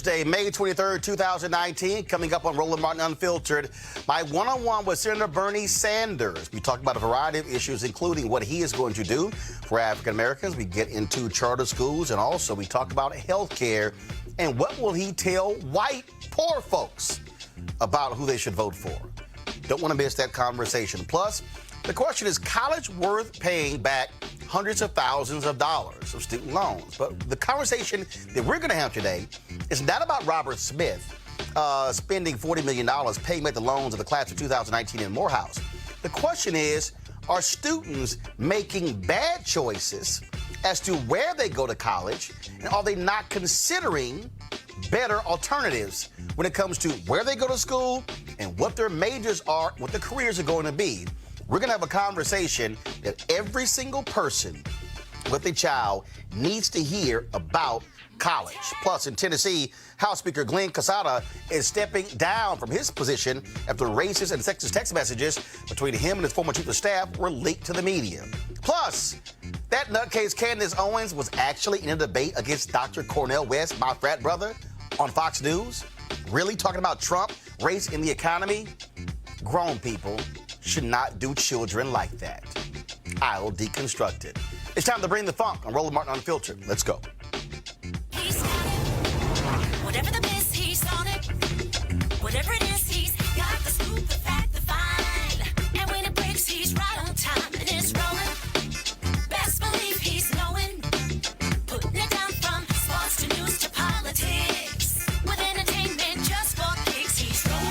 Thursday, May 23rd, 2019. Coming up on Roland Martin Unfiltered, my one-on-one with Senator Bernie Sanders. We talk about a variety of issues, including what he is going to do for African Americans. We get into charter schools, and also we talk about health care and what will he tell white poor folks about who they should vote for. Don't want to miss that conversation. Plus, the question is college worth paying back hundreds of thousands of dollars of student loans? But the conversation that we're going to have today is not about Robert Smith spending $40 million paying back the loans of the class of 2019 in Morehouse. The question is, are students making bad choices as to where they go to college, and are they not considering better alternatives when it comes to where they go to school and what their majors are, what their careers are going to be? We're going to have a conversation that every single person with a child needs to hear about college. Plus, in Tennessee, House Speaker Glenn Casada is stepping down from his position after racist and sexist text messages between him and his former chief of staff were leaked to the media. Plus, that nutcase Candace Owens was actually in a debate against Dr. Cornel West, my frat brother, on Fox News. Really talking about Trump, race, and the economy? Grown people should not do children like that. I'll deconstruct it. It's time to bring the funk on Roland Martin Unfiltered. Let's go. He's got it. Whatever the miss, he's on it. Whatever it is, he's got the scoop, the fact, the find. And when it breaks, he's right on time and it's rolling. Best believe he's knowing. Putting it down from sports to news to politics. With entertainment just for kicks, he's rolling.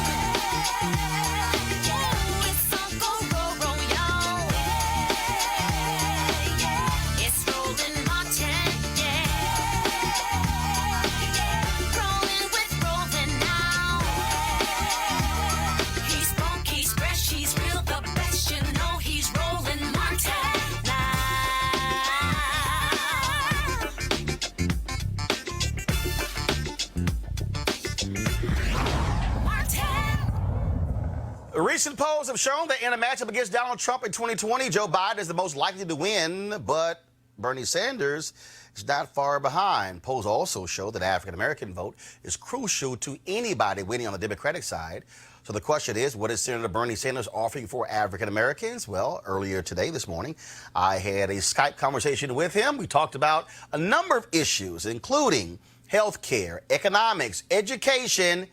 Recent polls have shown that in a matchup against Donald Trump in 2020, Joe Biden is the most likely to win, but Bernie Sanders is not far behind. Polls also show that African-American vote is crucial to anybody winning on the Democratic side. So the question is, what is Senator Bernie Sanders offering for African-Americans? Well, earlier today, this morning, I had a Skype conversation with him. We talked about a number of issues, including health care, economics, education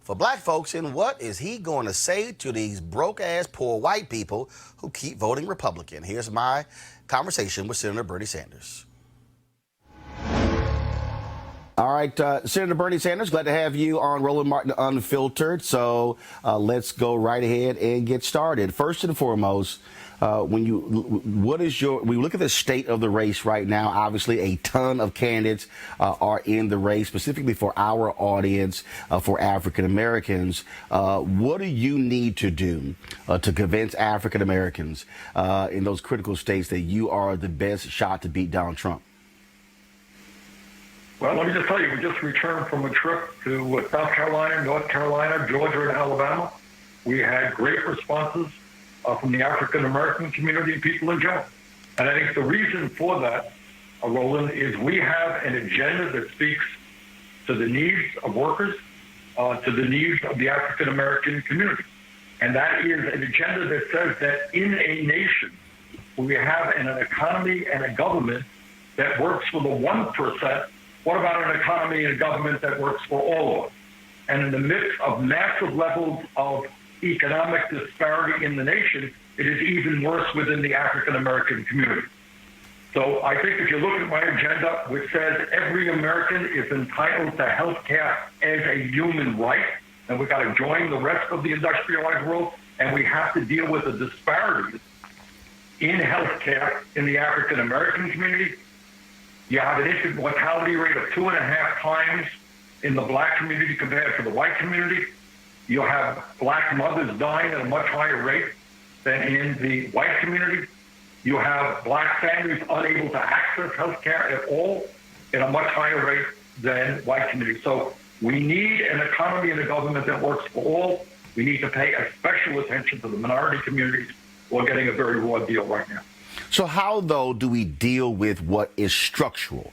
for black folks, and what is he going to say to these broke-ass poor white people who keep voting Republican? Here's my conversation with Senator Bernie Sanders. All right, Senator Bernie Sanders, glad to have you on Roland Martin Unfiltered. So let's go right ahead and get started. First and foremost, we look at the state of the race right now? Obviously, a ton of candidates are in the race, specifically for our audience, for African Americans. What do you need to do to convince African Americans in those critical states that you are the best shot to beat Donald Trump? Well, let me just tell you, we just returned from a trip to South Carolina, North Carolina, Georgia, and Alabama. We had great responses from the African-American community and people in general. And I think the reason for that, Roland, is we have an agenda that speaks to the needs of workers, to the needs of the African-American community. And that is an agenda that says that in a nation, we have an economy and a government that works for the 1%. What about an economy and a government that works for all of us? And in the midst of massive levels of economic disparity in the nation, it is even worse within the African-American community. So I think if you look at my agenda, which says every American is entitled to health care as a human right, and we've got to join the rest of the industrialized world, and we have to deal with the disparities in health care in the African-American community. You have an infant mortality rate of 2.5 times in the black community compared to the white community. You have black mothers dying at a much higher rate than in the white community. You have black families unable to access health care at all at a much higher rate than white community. So we need an economy and a government that works for all. We need to pay a special attention to the minority communities who are getting a very raw deal right now. So how, though, do we deal with what is structural?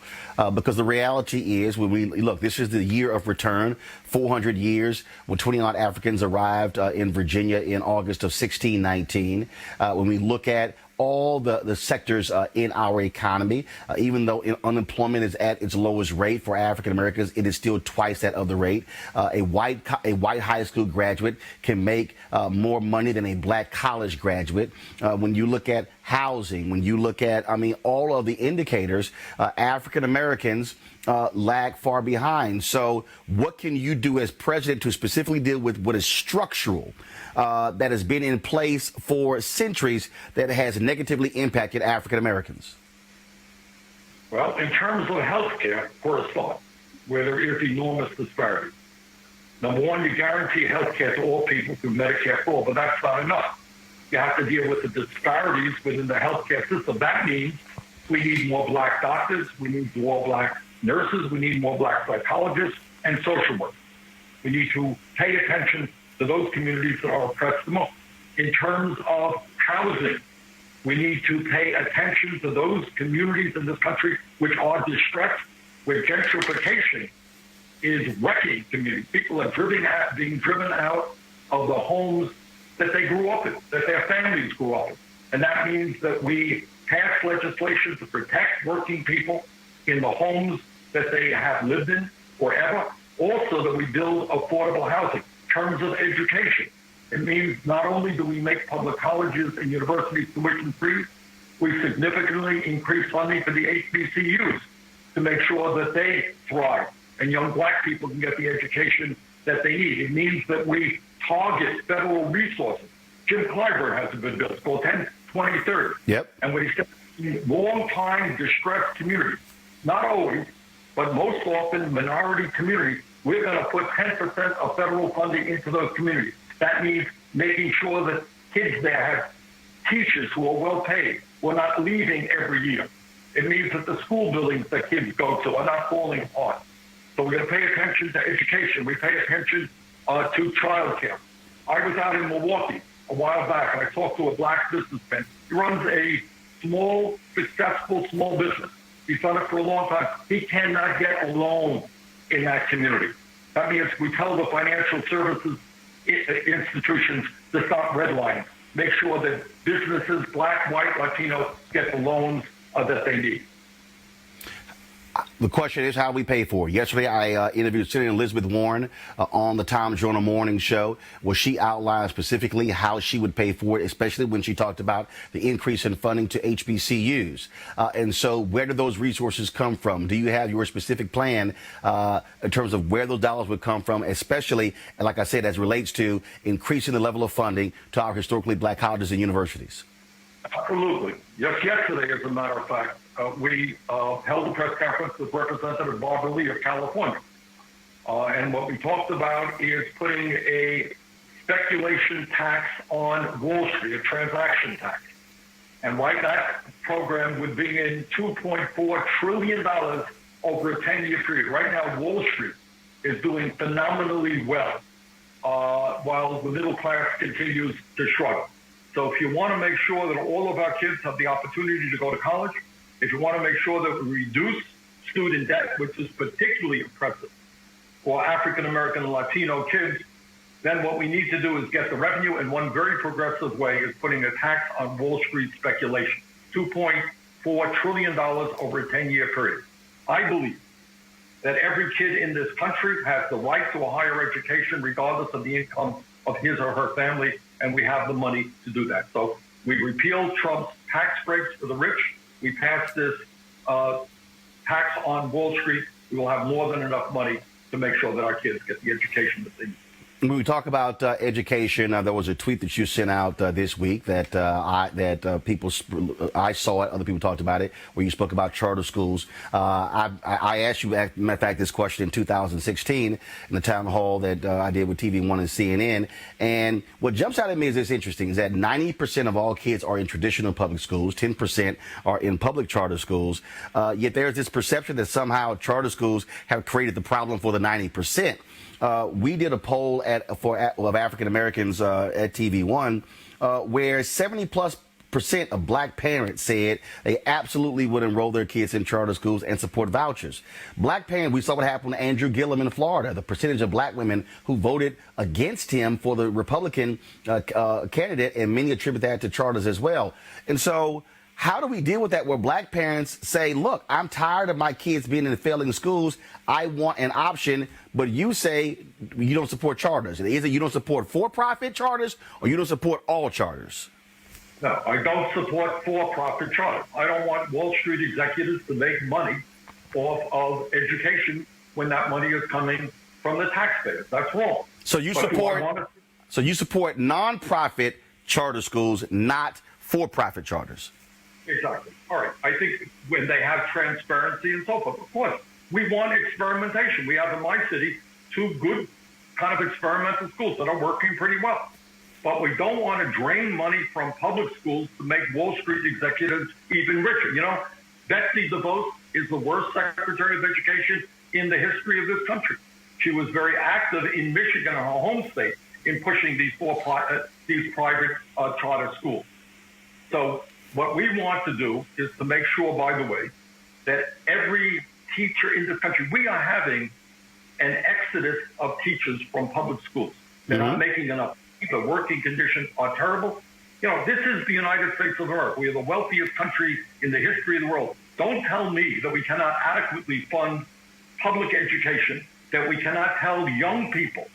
Because the reality is, when we look, this is the year of return, 400 years when 20-odd Africans arrived in Virginia in August of 1619. When we look at all the sectors in our economy, even though unemployment is at its lowest rate for African Americans, it is still twice that of the rate. A white high school graduate can make more money than a black college graduate. When you look at housing, when you look at, all of the indicators, African Americans lag far behind. So what can you do as president to specifically deal with what is structural that has been in place for centuries that has negatively impacted African Americans? Well, in terms of health care, for a start, where there is enormous disparity. Number one, you guarantee health care to all people through Medicare for all, but that's not enough. You have to deal with the disparities within the healthcare system. That means we need more black doctors, we need more black nurses, we need more black psychologists and social workers. We need to pay attention to those communities that are oppressed the most. In terms of housing, we need to pay attention to those communities in this country which are distressed, where gentrification is wrecking communities. People are being driven out of the homes that they grew up in, that their families grew up in. And that means that we pass legislation to protect working people in the homes that they have lived in forever. Also, that we build affordable housing. In terms of education, it means not only do we make public colleges and universities tuition free, we significantly increase funding for the HBCUs to make sure that they thrive and young black people can get the education that they need. It means that we target federal resources. Jim Clyburn has a good bill. It's called 10/20/30. Yep. And what he said, long-time distressed communities, not always, but most often minority communities, we're going to put 10% of federal funding into those communities. That means making sure that kids there have teachers who are well paid, who are not leaving every year. It means that the school buildings that kids go to are not falling apart. So we're going to pay attention to education. We pay attention to childcare. I was out in Milwaukee a while back, and I talked to a black businessman. He runs a small, successful small business. He's done it for a long time. He cannot get a loan in that community. That means we tell the financial services institutions to stop redlining. Make sure that businesses, black, white, Latino, get the loans that they need. The question is how we pay for it. Yesterday, I interviewed Senator Elizabeth Warren on the Tom Joyner Morning Show, where she outlined specifically how she would pay for it, especially when she talked about the increase in funding to HBCUs. And so where do those resources come from? Do you have your specific plan in terms of where those dollars would come from, especially, like I said, as it relates to increasing the level of funding to our historically black colleges and universities? Absolutely. Just yesterday, as a matter of fact, we held a press conference with Representative Barbara Lee of California. And what we talked about is putting a speculation tax on Wall Street, a transaction tax. And right, that program would bring in $2.4 trillion over a 10-year period. Right now, Wall Street is doing phenomenally well, while the middle class continues to struggle. So if you want to make sure that all of our kids have the opportunity to go to college, if you want to make sure that we reduce student debt, which is particularly oppressive for African-American and Latino kids, then what we need to do is get the revenue, and one very progressive way is putting a tax on Wall Street speculation, $2.4 trillion over a 10-year period. I believe that every kid in this country has the right to a higher education regardless of the income of his or her family, and we have the money to do that. So we repealed Trump's tax breaks for the rich. We passed this tax on Wall Street. We will have more than enough money to make sure that our kids get the education that they need. When we talk about education, there was a tweet that you sent out this week that I saw it, other people talked about it, where you spoke about charter schools. I asked you, as a matter of fact, this question in 2016 in the town hall that I did with TV1 and CNN. And what jumps out at me is this interesting, is that 90% of all kids are in traditional public schools, 10% are in public charter schools. Yet there's this perception that somehow charter schools have created the problem for the 90%. We did a poll of African Americans at TV1 where 70+% 6% of black parents said they absolutely would enroll their kids in charter schools and support vouchers. Black parents, we saw what happened to Andrew Gillum in Florida. The percentage of black women who voted against him for the Republican candidate, and many attribute that to charters as well. And so how do we deal with that where black parents say, look, I'm tired of my kids being in failing schools. I want an option. But you say you don't support charters. Either you don't support for-profit charters or you don't support all charters. No, I don't support for-profit charters. I don't want Wall Street executives to make money off of education when that money is coming from the taxpayers. That's wrong. So you support non-profit charter schools, not for-profit charters. Exactly. All right. I think when they have transparency and so forth, of course, we want experimentation. We have in my city 2 good kind of experimental schools that are working pretty well. But we don't want to drain money from public schools to make Wall Street executives even richer. You know, Betsy DeVos is the worst Secretary of Education in the history of this country. She was very active in Michigan, her home state, in pushing these private charter schools. So what we want to do is to make sure, by the way, that every teacher in this country, we are having an exodus of teachers from public schools. They're not making enough. The working conditions are terrible. You know, this is the United States of America. We are the wealthiest country in the history of the world. Don't tell me that we cannot adequately fund public education, that we cannot tell young people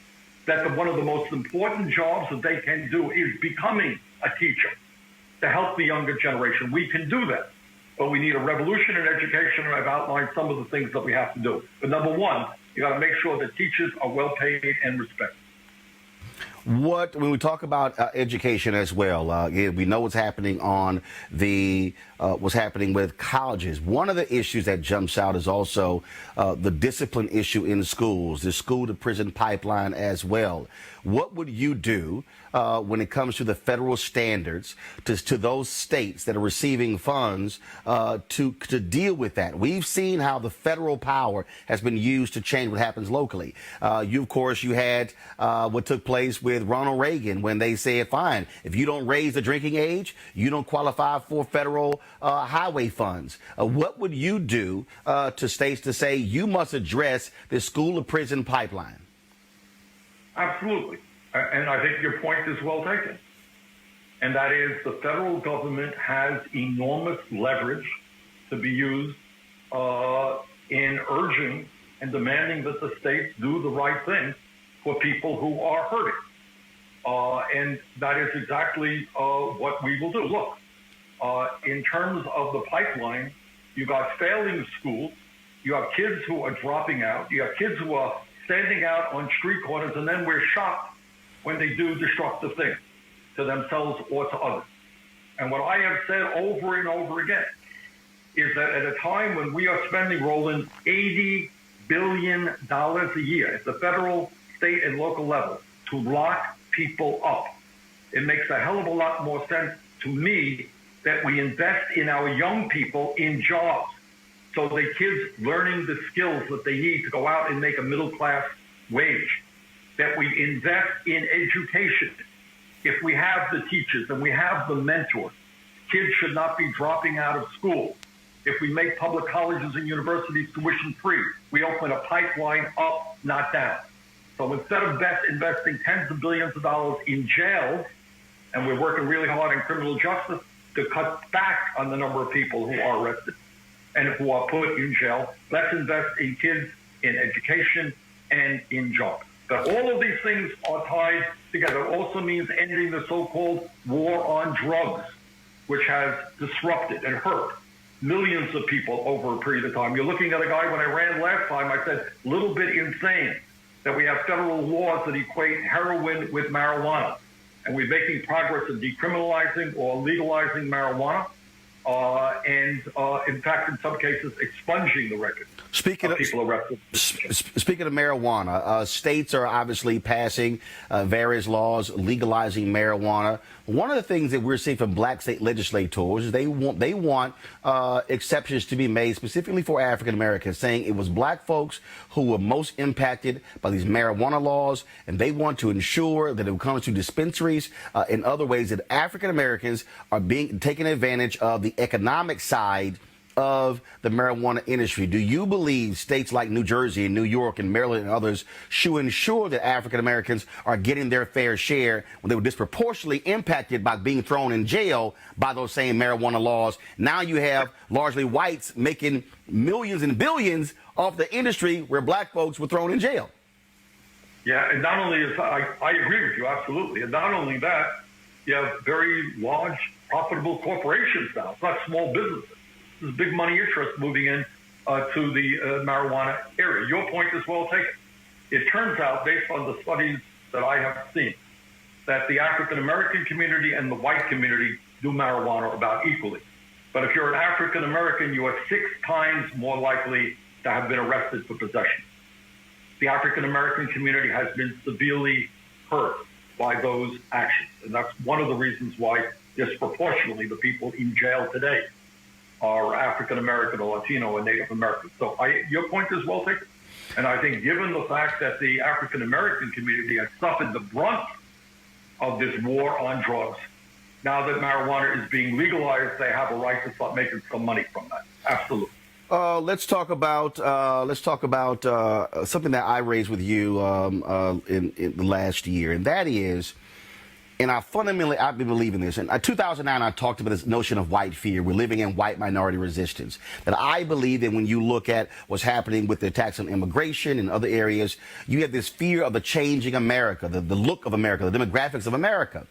that one of the most important jobs that they can do is becoming a teacher to help the younger generation. We can do that, but we need a revolution in education, and I've outlined some of the things that we have to do. But number one, you got to make sure that teachers are well paid and respected. When we talk about education as well, we know what's happening on what's happening with colleges. One of the issues that jumps out is also the discipline issue in schools, the school to prison pipeline as well. What would you do when it comes to the federal standards to those states that are receiving funds to deal with that? We've seen how the federal power has been used to change what happens locally. Of course, you had what took place with Ronald Reagan when they said, fine, if you don't raise the drinking age, you don't qualify for federal highway funds. What would you do to states to say you must address this school to prison pipeline? Absolutely. And I think your point is well taken. And that is the federal government has enormous leverage to be used in urging and demanding that the states do the right thing for people who are hurting. And that is exactly what we will do. Look, in terms of the pipeline, you got failing schools, you have kids who are dropping out, you have kids who are standing out on street corners, and then we're shocked when they do destructive things to themselves or to others. And what I have said over and over again is that at a time when we are spending, Roland, $80 billion a year at the federal, state, and local level to lock people up, it makes a hell of a lot more sense to me that we invest in our young people in jobs, so the kids learning the skills that they need to go out and make a middle-class wage, that we invest in education. If we have the teachers and we have the mentors, kids should not be dropping out of school. If we make public colleges and universities tuition-free, we open a pipeline up, not down. So instead of investing tens of billions of dollars in jails, and we're working really hard in criminal justice to cut back on the number of people who are arrested and who are put in jail, let's invest in kids, in education, and in jobs. But all of these things are tied together. It also means ending the so-called war on drugs, which has disrupted and hurt millions of people over a period of time. You're looking at a guy, when I ran last time, I said, a little bit insane that we have federal laws that equate heroin with marijuana. And we're making progress in decriminalizing or legalizing marijuana. and in fact, in some cases, expunging the record. Speaking of people arrested. Speaking of marijuana, states are obviously passing various laws legalizing marijuana. One of the things that we're seeing from black state legislators is they want exceptions to be made specifically for African Americans, saying it was black folks who were most impacted by these marijuana laws, and they want to ensure that when it comes to dispensaries and other ways that African Americans are being taken advantage of the economic side of the marijuana industry. Do you believe states like New Jersey and New York and Maryland and others should ensure that African Americans are getting their fair share when they were disproportionately impacted by being thrown in jail by those same marijuana laws? Now you have largely whites making millions and billions off the industry where black folks were thrown in jail. Yeah, and not only is I agree with you, absolutely. And not only that, you have very large, profitable corporations now. It's not small businesses. There's big money interest moving in to the marijuana area. Your point is well taken. It turns out, based on the studies that I have seen, that the African-American community and the white community do marijuana about equally. But if you're an African-American, you are 6 times more likely to have been arrested for possession. The African-American community has been severely hurt by those actions. And that's one of the reasons why disproportionately the people in jail today are African-American or Latino or Native American. So your point is well taken. And I think given the fact that the African-American community has suffered the brunt of this war on drugs, now that marijuana is being legalized, they have a right to start making some money from that. Absolutely. Let's talk about something that I raised with you in the last year, and that is, and I've been believing this. In 2009, I talked about this notion of white fear. We're living in white minority resistance. That I believe that when you look at what's happening with the attacks on immigration and other areas, you have this fear of the changing America, the look of America, the demographics of America.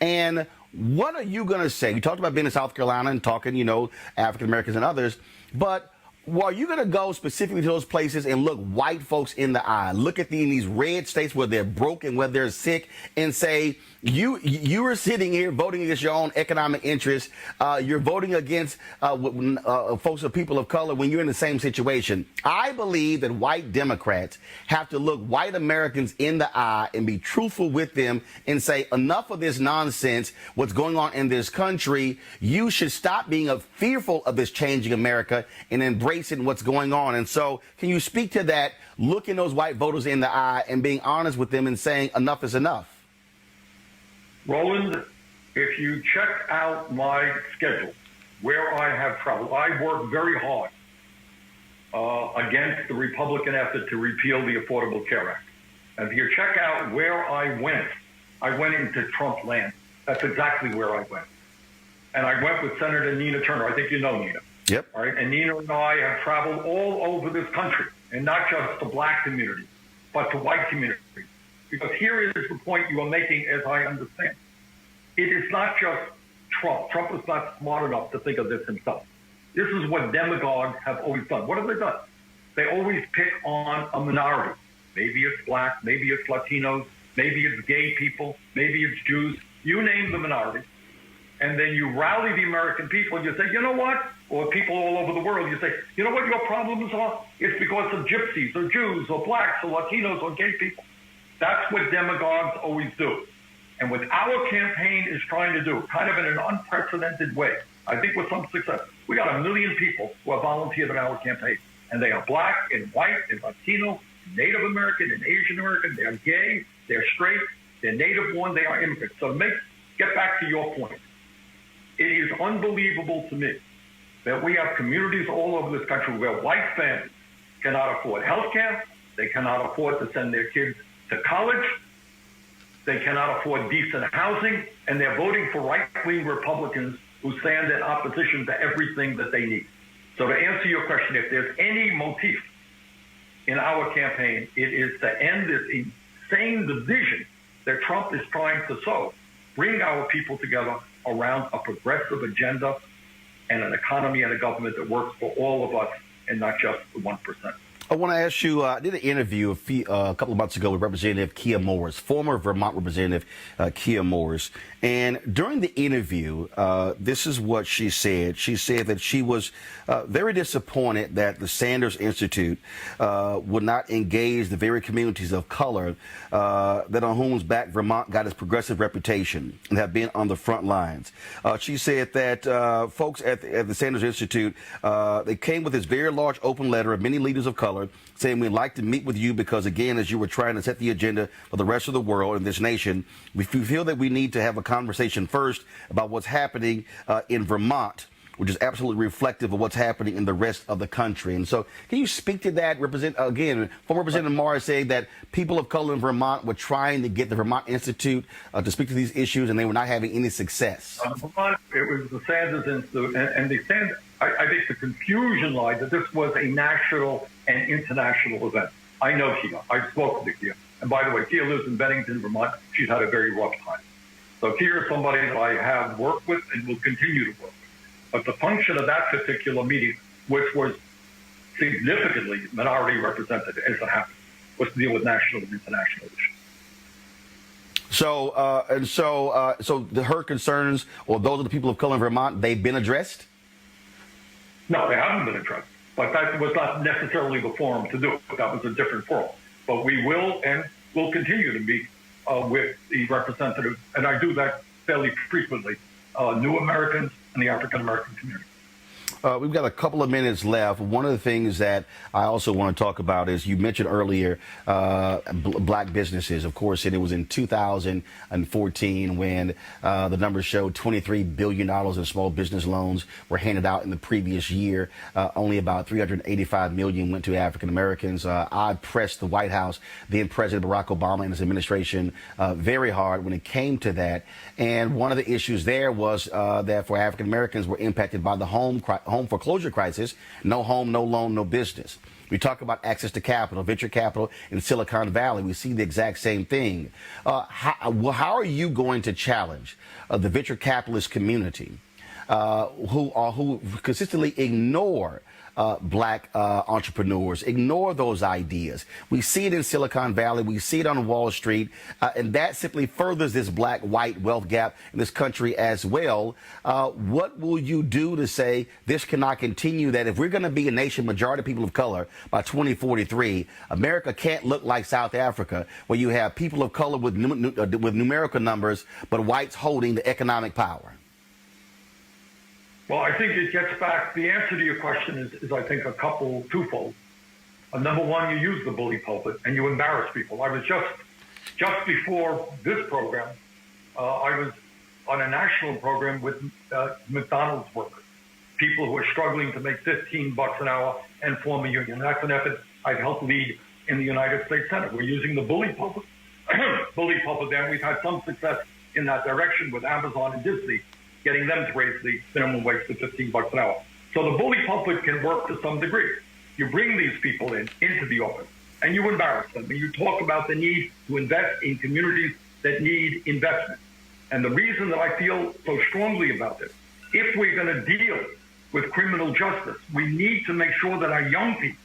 And what are you going to say? You talked about being in South Carolina and talking, African Americans and others, but are you going to go specifically to those places and look white folks in the eye, look at these red states where they're broken, where they're sick, and say, you are sitting here voting against your own economic interests. You're voting against folks or people of color when you're in the same situation. I believe that white Democrats have to look white Americans in the eye and be truthful with them and say, enough of this nonsense, what's going on in this country. You should stop being fearful of this changing America and embracing what's going on. And so can you speak to that, looking those white voters in the eye and being honest with them and saying enough is enough? Roland, if you check out my schedule, where I have traveled, I work very hard against the Republican effort to repeal the Affordable Care Act. And if you check out where I went into Trump land. That's exactly where I went. And I went with Senator Nina Turner. I think you know Nina. Yep. All right. And Nina and I have traveled all over this country, and not just to black community, but to white community. Because here is the point you are making, as I understand. It is not just Trump. Trump is not smart enough to think of this himself. This is what demagogues have always done. What have they done? They always pick on a minority. Maybe it's black, maybe it's Latinos, maybe it's gay people, maybe it's Jews. You name the minority. And then you rally the American people and you say, you know what? Or people all over the world, you say, you know what your problems are? It's because of gypsies or Jews or blacks or Latinos or gay people. That's what demagogues always do. And what our campaign is trying to do, kind of in an unprecedented way, I think with some success, we got 1 million people who have volunteered in our campaign. And they are black and white and Latino, Native American and Asian American. They're gay, they're straight, they're native born, they are immigrants. So get back to your point. It is unbelievable to me that we have communities all over this country where white families cannot afford health care, they cannot afford to send their kids to college, they cannot afford decent housing, and they're voting for right-wing Republicans who stand in opposition to everything that they need. So to answer your question, if there's any motif in our campaign, it is to end this insane division that Trump is trying to sow, bring our people together around a progressive agenda and an economy and a government that works for all of us and not just the 1%. I want to ask you, I did an interview a couple of months ago with Representative Kia Morris, former Vermont Representative Kia Morris. And during the interview, this is what she said. She said that she was very disappointed that the Sanders Institute would not engage the very communities of color that on whose back Vermont got its progressive reputation and have been on the front lines. She said that folks at the Sanders Institute, they came with this very large open letter of many leaders of color saying we'd like to meet with you because, again, as you were trying to set the agenda for the rest of the world and this nation, we feel that we need to have a conversation first about what's happening in Vermont, which is absolutely reflective of what's happening in the rest of the country. And so can you speak to that? Former Representative Morris saying that people of color in Vermont were trying to get the Vermont Institute to speak to these issues and they were not having any success. Vermont, it was the Sanders Institute, and the Sanders, I think the confusion lied that this was a national and international event. I know Kia. I've spoken to Kia. And by the way, Kia lives in Bennington, Vermont. She's had a very rough time. So Kia is somebody that I have worked with and will continue to work with. But the function of that particular meeting, which was significantly minority represented as it happened, was to deal with national and international issues. So, her concerns, or those of the people of color in Vermont, they've been addressed? No, they haven't been addressed. But that was not necessarily the forum to do it. That was a different forum. But we will and will continue to meet with the representatives, and I do that fairly frequently, New Americans and the African American community. We've got a couple of minutes left. One of the things that I also want to talk about is you mentioned earlier black businesses. Of course, and it was in 2014 when the numbers showed $23 billion in small business loans were handed out in the previous year. Only about $385 million went to African Americans. I pressed the White House, then President Barack Obama and his administration very hard when it came to that. And one of the issues there was that for African Americans were impacted by the home foreclosure crisis. No home, no loan, no business. We talk about access to capital, venture capital in Silicon Valley. We see the exact same thing. How are you going to challenge the venture capitalist community who consistently ignore black entrepreneurs, ignore those ideas? We see it in Silicon Valley. We see it on Wall Street. And that simply furthers this black-white wealth gap in this country as well. What will you do to say this cannot continue, that if we're going to be a nation majority of people of color by 2043, America can't look like South Africa, where you have people of color with numerical numbers, but whites holding the economic power? Well, I think it gets back, the answer to your question is I think, twofold. Number one, you use the bully pulpit and you embarrass people. I was just before this program, I was on a national program with McDonald's workers, people who are struggling to make $15 an hour and form a union. That's an effort I've helped lead in the United States Senate. We're using the bully pulpit, there. We've had some success in that direction with Amazon and Disney, getting them to raise the minimum wage to $15 an hour. So the bully pulpit can work to some degree. You bring these people into the office, and you embarrass them, and you talk about the need to invest in communities that need investment. And the reason that I feel so strongly about this, if we're going to deal with criminal justice, we need to make sure that our young people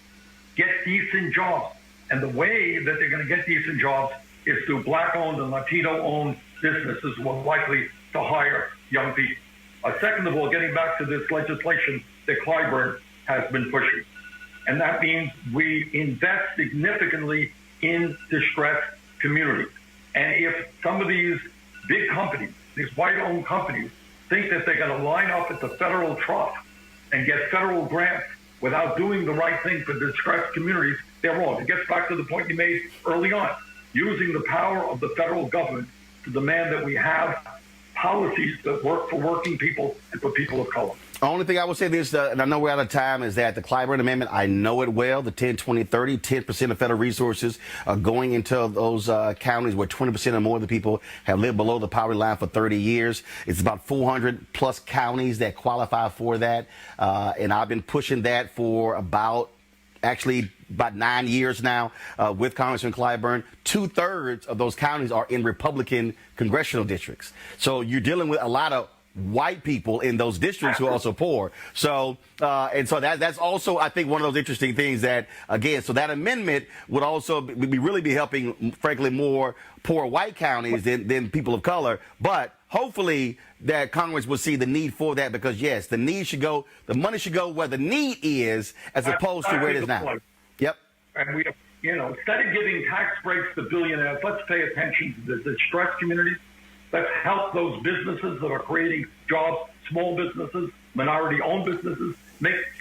get decent jobs. And the way that they're going to get decent jobs is through black-owned and Latino-owned businesses who are likely to hire young people. Second of all, getting back to this legislation that Clyburn has been pushing. And that means we invest significantly in distressed communities. And if some of these big companies, these white-owned companies, think that they're going to line up at the federal trough and get federal grants without doing the right thing for distressed communities, they're wrong. It gets back to the point you made early on, using the power of the federal government to demand that we have policies that work for working people and for people of color. The only thing I would say this, and I know we're out of time, is that the Clyburn Amendment, I know it well, the 10, 20, 30, 10% of federal resources are going into those counties where 20% or more of the people have lived below the poverty line for 30 years. It's about 400 plus counties that qualify for that. And I've been pushing that for about 9 years now with Congressman Clyburn. 2/3 of those counties are in Republican congressional districts. So you're dealing with a lot of white people in those districts who are also poor. So, and so that's also, I think, one of those interesting things that, again, so that amendment would also really be helping, frankly, more poor white counties than people of color. But hopefully that Congress will see the need for that, because, yes, the money should go where the need is as opposed to where it is now. Yep. And we, instead of giving tax breaks to billionaires, let's pay attention to the distressed communities. Let's help those businesses that are creating jobs, small businesses, minority-owned businesses.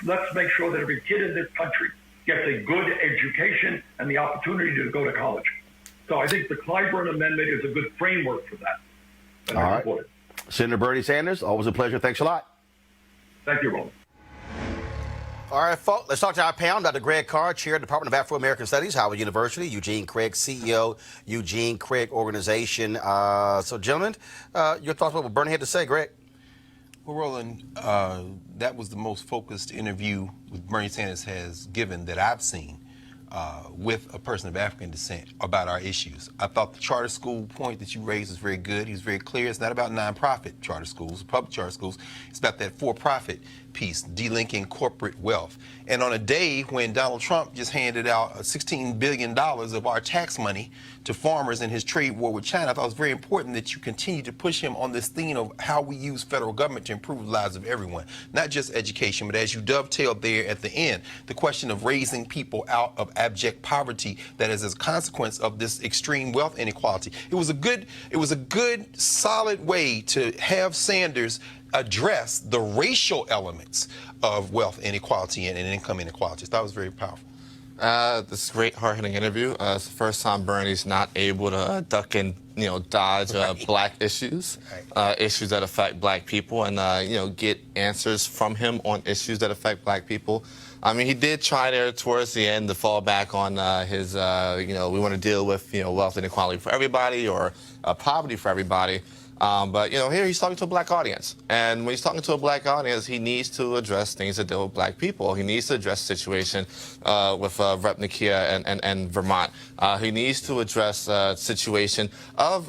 Let's make sure that every kid in this country gets a good education and the opportunity to go to college. So I think the Clyburn Amendment is a good framework for that. And all I right. support it. Senator Bernie Sanders, always a pleasure. Thanks a lot. Thank you, Roland. All right, folks, let's talk to our panel. Dr. Greg Carr, Chair of the Department of Afro-American Studies, Howard University. Eugene Craig, CEO, Eugene Craig Organization. So, gentlemen, your thoughts on what Bernie had to say, Greg? Well, Roland, that was the most focused interview with Bernie Sanders has given that I've seen with a person of African descent about our issues. I thought the charter school point that you raised was very good. He was very clear. It's not about nonprofit charter schools, public charter schools. It's about that for-profit piece, delinking corporate wealth. And on a day when Donald Trump just handed out $16 billion of our tax money to farmers in his trade war with China, I thought it was very important that you continue to push him on this theme of how we use federal government to improve the lives of everyone, not just education, but as you dovetailed there at the end, the question of raising people out of abject poverty that is as a consequence of this extreme wealth inequality. It was a good, solid way to have Sanders address the racial elements of wealth inequality and income inequality. So that was very powerful. This is a great, hard-hitting interview. It's the first time Bernie's not able to duck and dodge black issues, issues that affect black people, and get answers from him on issues that affect black people. I mean, he did try there towards the end to fall back on his, we want to deal with wealth inequality for everybody or poverty for everybody. But here he's talking to a black audience, and when he's talking to a black audience, he needs to address things that deal with black people. He needs to address the situation with Rep. Nakia and Vermont. He needs to address the situation of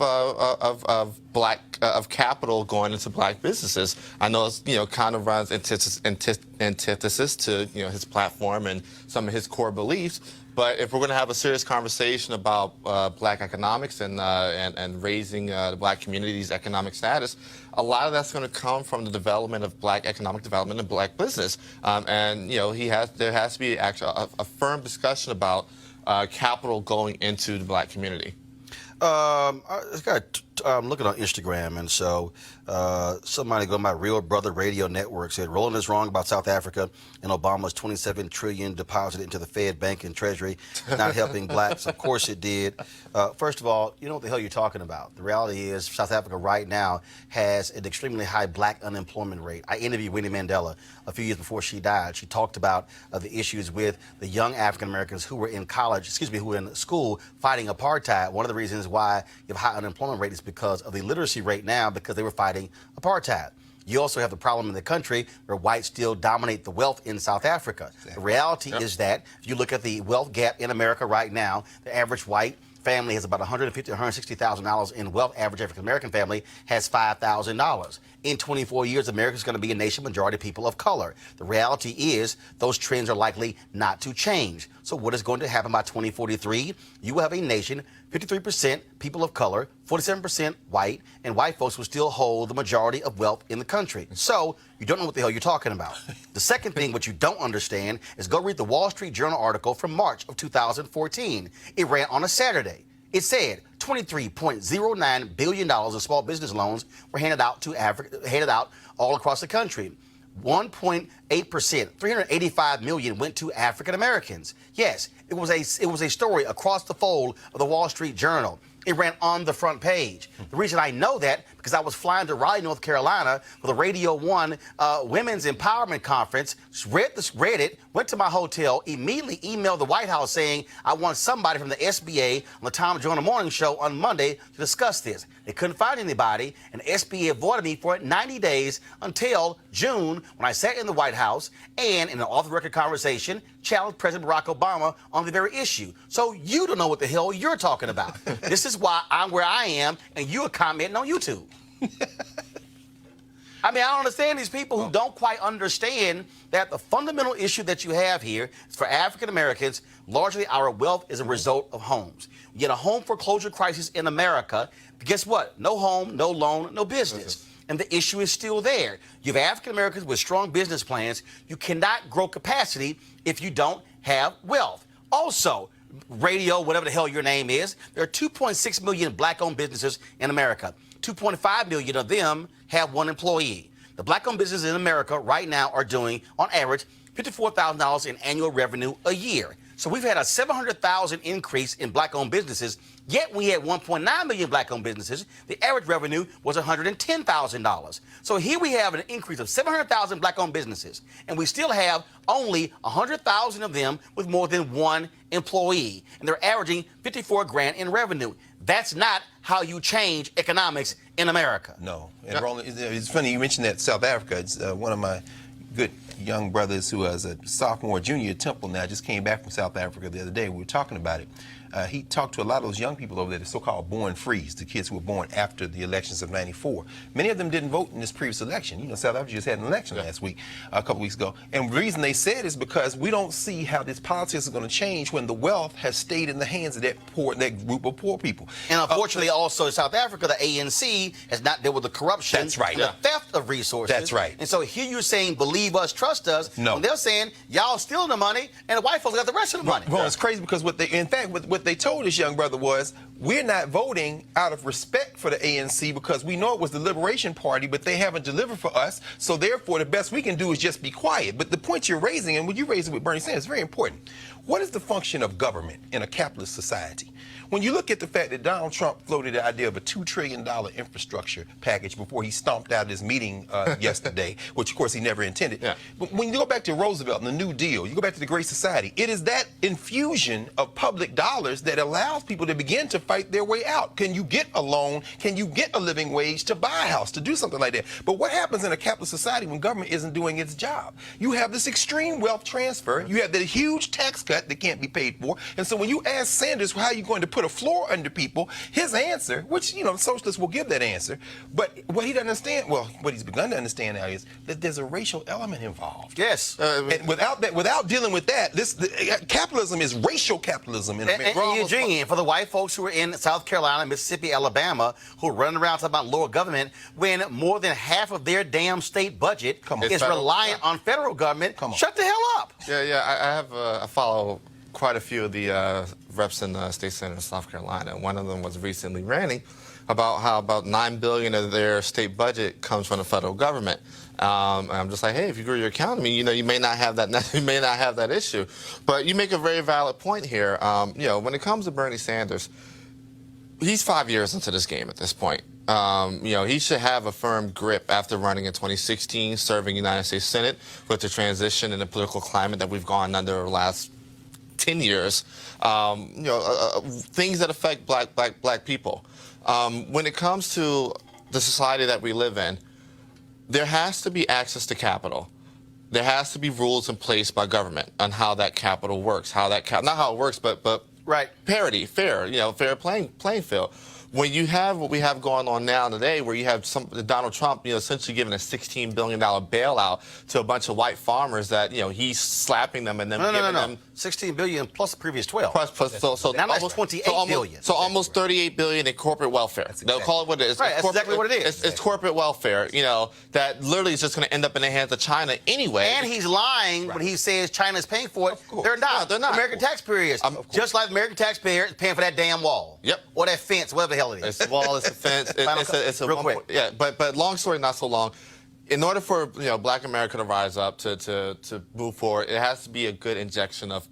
capital going into black businesses. I know it's kind of runs antithesis to his platform and some of his core beliefs. But if we're going to have a serious conversation about black economics and raising the black community's economic status, a lot of that's going to come from the development of black economic development and black business. There has to be a firm discussion about capital going into the black community. I'm looking on Instagram, and so somebody going by Real Brother Radio Network said Roland is wrong about South Africa and Obama's $27 trillion deposited into the Fed Bank and Treasury, not helping blacks. Of course it did. First of all, you know what the hell you're talking about. The reality is South Africa right now has an extremely high black unemployment rate. I interviewed Winnie Mandela a few years before she died. She talked about the issues with the young African Americans who were in who were in school fighting apartheid. One of the reasons why you have high unemployment rate is because of the literacy rate now, because they were fighting apartheid. You also have the problem in the country where whites still dominate the wealth in South Africa. Exactly. The reality is that if you look at the wealth gap in America right now, the average white family has about $150,000 to $160,000 in wealth. Average African American family has $5,000. In 24 years, America is going to be a nation majority of people of color. The reality is those trends are likely not to change. So what is going to happen by 2043? You will have a nation, 53% people of color, 47% white, and white folks will still hold the majority of wealth in the country. So you don't know what the hell you're talking about. The second thing, what you don't understand, is go read the Wall Street Journal article from March of 2014. It ran on a Saturday. It said $23.09 billion in small business loans were handed out all across the country. 1.8%, $385 million went to African Americans. Yes, it was a story across the fold of the Wall Street Journal. It ran on the front page. The reason I know that, because I was flying to Raleigh, North Carolina for the Radio 1 Women's Empowerment Conference, read it, went to my hotel, immediately emailed the White House saying I want somebody from the SBA on the Tom Joyner Morning Show on Monday to discuss this. They couldn't find anybody, and the SBA avoided me for 90 days until June, when I sat in the White House and, in an off-the-record conversation, challenged President Barack Obama on the very issue. So you don't know what the hell you're talking about. This is why I'm where I am, and you are commenting on YouTube. I mean, I don't understand these people who don't quite understand that the fundamental issue that you have here is for African Americans, largely our wealth is a result of homes. You get a home foreclosure crisis in America, but guess what? No home, no loan, no business. And the issue is still there. You have African Americans with strong business plans. You cannot grow capacity if you don't have wealth. Also, radio, whatever the hell your name is, there are 2.6 million black-owned businesses in America. 2.5 million of them have one employee. The black-owned businesses in America right now are doing, on average, $54,000 in annual revenue a year. So we've had a 700,000 increase in black-owned businesses, yet we had 1.9 million black-owned businesses. The average revenue was $110,000. So here we have an increase of 700,000 black-owned businesses, and we still have only 100,000 of them with more than one employee, and they're averaging 54 grand in revenue. That's not how you change economics in America. No. And Roland, it's funny you mentioned that South Africa. It's one of my good young brothers who is a sophomore, junior at Temple now, just came back from South Africa the other day. We were talking about it. He talked to a lot of those young people over there, the so-called born frees, the kids who were born after the elections of '94. Many of them didn't vote in this previous election. You know, South Africa just had an election last week, a couple weeks ago. And the reason they said is because we don't see how this politics is going to change when the wealth has stayed in the hands of that group of poor people. And unfortunately, also in South Africa, the ANC has not dealt with the corruption, That's right. the theft of resources. That's right. And so here you're saying, believe us, trust us. No. When they're saying, y'all stealing the money, and the white folks got the rest of the money. Well, it's crazy because what they told this young brother was, we're not voting out of respect for the ANC because we know it was the Liberation Party, but they haven't delivered for us. So therefore, the best we can do is just be quiet. But the point you're raising, and what you raised with Bernie Sanders, is very important. What is the function of government in a capitalist society? When you look at the fact that Donald Trump floated the idea of a $2 trillion infrastructure package before he stomped out of his meeting yesterday, which of course he never intended. Yeah. But when you go back to Roosevelt and the New Deal, you go back to the Great Society, it is that infusion of public dollars that allows people to begin to fight their way out. Can you get a loan? Can you get a living wage to buy a house, to do something like that? But what happens in a capitalist society when government isn't doing its job? You have this extreme wealth transfer. You have the huge tax cut that can't be paid for. And so when you ask Sanders, how are you going to put a floor under people, his answer, which, you know, socialists will give that answer, but what he doesn't understand, well, what he's begun to understand now is that there's a racial element involved. Yes. And without dealing with that, capitalism is racial capitalism. In and Eugene, for the white folks who are in South Carolina, Mississippi, Alabama, who are running around talking about lower government, when more than half of their damn state budget is reliant on federal government, shut the hell up. I follow quite a few of the reps in the state senate of South Carolina. One of them was recently ranting about how about $9 billion of their state budget comes from the federal government. And I'm just like, hey, if you grow your economy, you know, you may not have that. You may not have that issue. But you make a very valid point here. You know, when it comes to Bernie Sanders, he's 5 years into this game at this point. You know, he should have a firm grip after running in 2016, serving United States Senate with the transition and the political climate that we've gone under the last 10 years, you know, things that affect black people. When it comes to the society that we live in, there has to be access to capital. There has to be rules in place by government on how that capital works, not how it works, but right, parity, fair, you know, fair playing field. When you have what we have going on now today, where you have Donald Trump, you know, essentially giving a $16 billion bailout to a bunch of white farmers that, you know, he's slapping them and then giving them $16 billion plus the previous 12. So now that's $28 billion. So almost $38 billion in corporate welfare. They'll call it what it is. Right, that's exactly what it is. It's corporate welfare, you know, that literally is just going to end up in the hands of China anyway. And he's lying when he says China's paying for it. They're not. They're not. American taxpayers. Just like American taxpayers paying for that damn wall. Yep. Or that fence, whatever the hell it is. It's a wall, it's a fence. It's a real quick. Yeah, but long story, not so long. In order for, you know, Black America to rise up, to move forward, it has to be a good injection of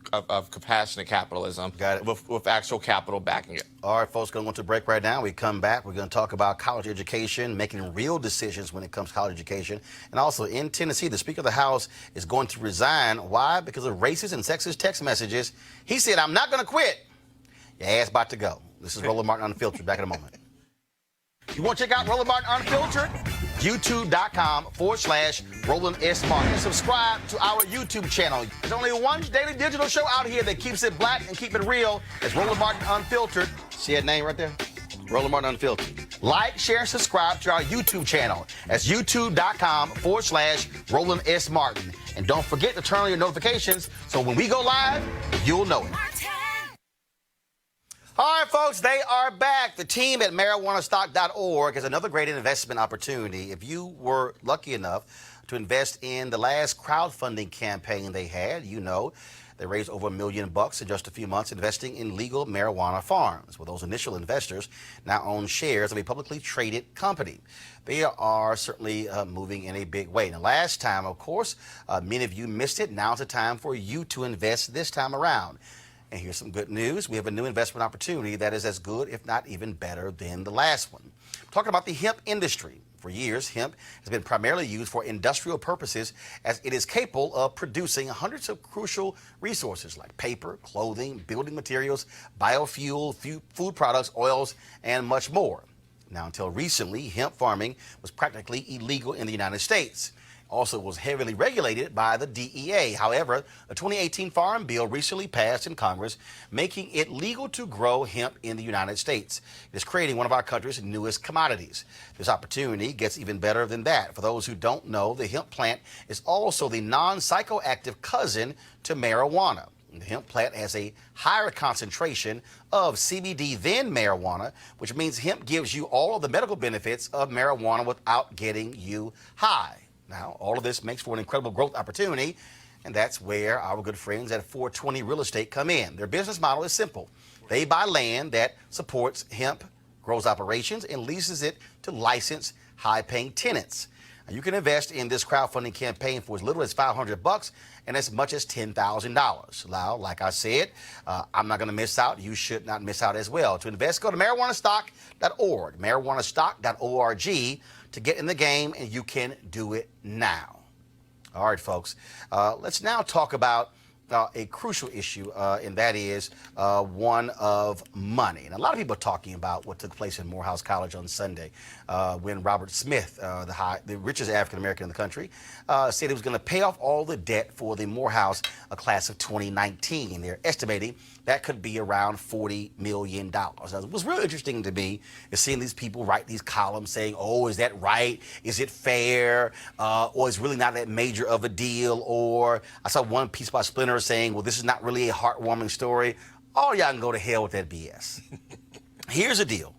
compassionate capitalism. Got it. With actual capital backing it. All right, folks, going to go to break right now. We come back. We're going to talk about college education, making real decisions when it comes to college education. And also in Tennessee, the Speaker of the House is going to resign. Why? Because of racist and sexist text messages. He said, I'm not going to quit. Your ass about to go. This is Roland Martin Unfiltered. Back in a moment. You want to check out Roland Martin Unfiltered? YouTube.com/Roland S. Martin. And subscribe to our YouTube channel. There's only one daily digital show out here that keeps it black and keep it real. It's Roland Martin Unfiltered. See that name right there? Roland Martin Unfiltered. Like, share, and subscribe to our YouTube channel. That's youtube.com/Roland S. Martin. And don't forget to turn on your notifications so when we go live, you'll know it. All right, folks, they are back. The team at marijuanastock.org has another great investment opportunity. If you were lucky enough to invest in the last crowdfunding campaign they had, you know they raised over $1 million in just a few months investing in legal marijuana farms. Well, those initial investors now own shares of a publicly traded company. They are certainly moving in a big way. Now, last time, of course, many of you missed it. Now's the time for you to invest this time around. And here's some good news. We have a new investment opportunity that is as good, if not even better, than the last one. I'm talking about the hemp industry. For years, hemp has been primarily used for industrial purposes as it is capable of producing hundreds of crucial resources like paper, clothing, building materials, biofuel, food products, oils, and much more. Now, until recently, hemp farming was practically illegal in the United States. Also was heavily regulated by the DEA. However, the 2018 Farm Bill recently passed in Congress, making it legal to grow hemp in the United States. It is creating one of our country's newest commodities. This opportunity gets even better than that. For those who don't know, the hemp plant is also the non-psychoactive cousin to marijuana. The hemp plant has a higher concentration of CBD than marijuana, which means hemp gives you all of the medical benefits of marijuana without getting you high. Now, all of this makes for an incredible growth opportunity, and that's where our good friends at 420 Real Estate come in. Their business model is simple. They buy land that supports hemp, grows operations, and leases it to licensed, high-paying tenants. Now, you can invest in this crowdfunding campaign for as little as $500 and as much as $10,000. Now, like I said, I'm not going to miss out. You should not miss out as well. To invest, go to marijuanastock.org, marijuanastock.org, to get in the game, and you can do it now. All right, folks, let's now talk about a crucial issue, and that is one of money. And a lot of people are talking about what took place in Morehouse College on Sunday when Robert Smith, the richest African-American in the country, said he was going to pay off all the debt for the Morehouse class of 2019. They're estimating that could be around $40 million. Now, it was really interesting to me is seeing these people write these columns saying, oh, is that right? Is it fair? Or is really not that major of a deal? Or I saw one piece by Splinter saying, well, this is not really a heartwarming story. All y'all can go to hell with that BS. Here's the deal.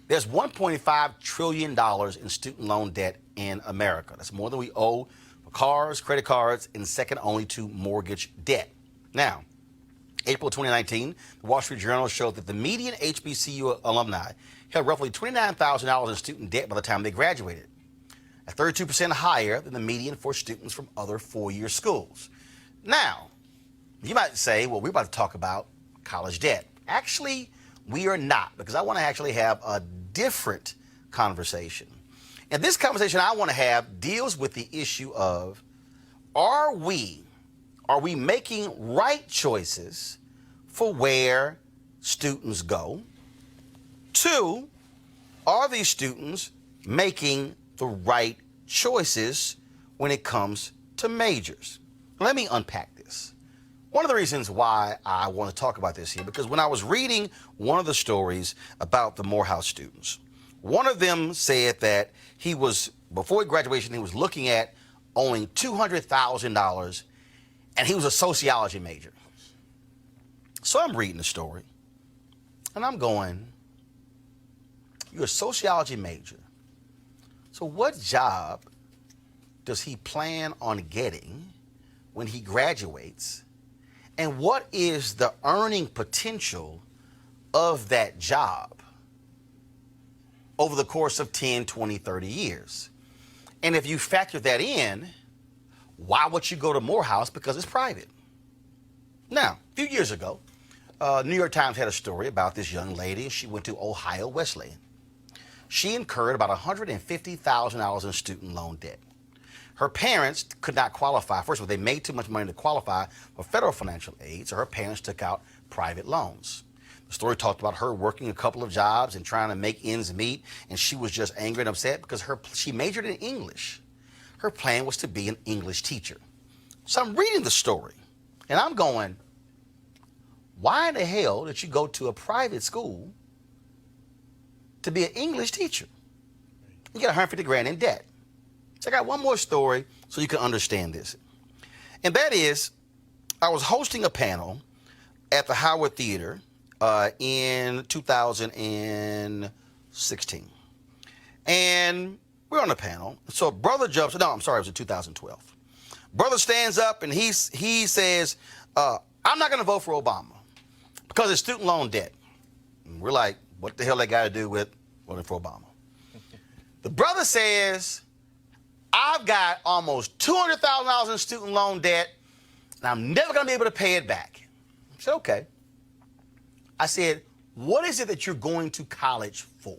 There's $1.5 trillion in student loan debt in America. That's more than we owe for cars, credit cards, and second only to mortgage debt. Now, April 2019, the Wall Street Journal showed that the median HBCU alumni had roughly $29,000 in student debt by the time they graduated. That's 32% higher than the median for students from other four-year schools. Now, you might say, well, we're about to talk about college debt. Actually, we are not, because I want to actually have a different conversation. And this conversation I want to have deals with the issue of, are we making right choices for where students go? Two, are these students making the right choices when it comes to majors? Let me unpack this. One of the reasons why I want to talk about this here, because when I was reading one of the stories about the Morehouse students, one of them said that before graduation, he was looking at owing $200,000, and he was a sociology major. So I'm reading the story, and I'm going, you're a sociology major. So what job does he plan on getting when he graduates? And what is the earning potential of that job over the course of 10, 20, 30 years? And if you factor that in, why would you go to Morehouse? Because it's private. Now, a few years ago, New York Times had a story about this young lady. She went to Ohio Wesleyan. She incurred about $150,000 in student loan debt. Her parents could not qualify. First of all, they made too much money to qualify for federal financial aid, so her parents took out private loans. The story talked about her working a couple of jobs and trying to make ends meet, and she was just angry and upset because she majored in English. Her plan was to be an English teacher. So I'm reading the story, and I'm going, why in the hell did you go to a private school to be an English teacher. You get 150 grand in debt. So I got one more story so you can understand this. And that is, I was hosting a panel at the Howard Theater in 2016. And we're on the panel. So brother jumps, no, I'm sorry, it was in 2012. Brother stands up and he says, I'm not going to vote for Obama because of student loan debt. And we're like, what the hell they got to do with voting for Obama? The brother says, I've got almost $200,000 in student loan debt, and I'm never going to be able to pay it back. I said, okay. I said, what is it that you're going to college for?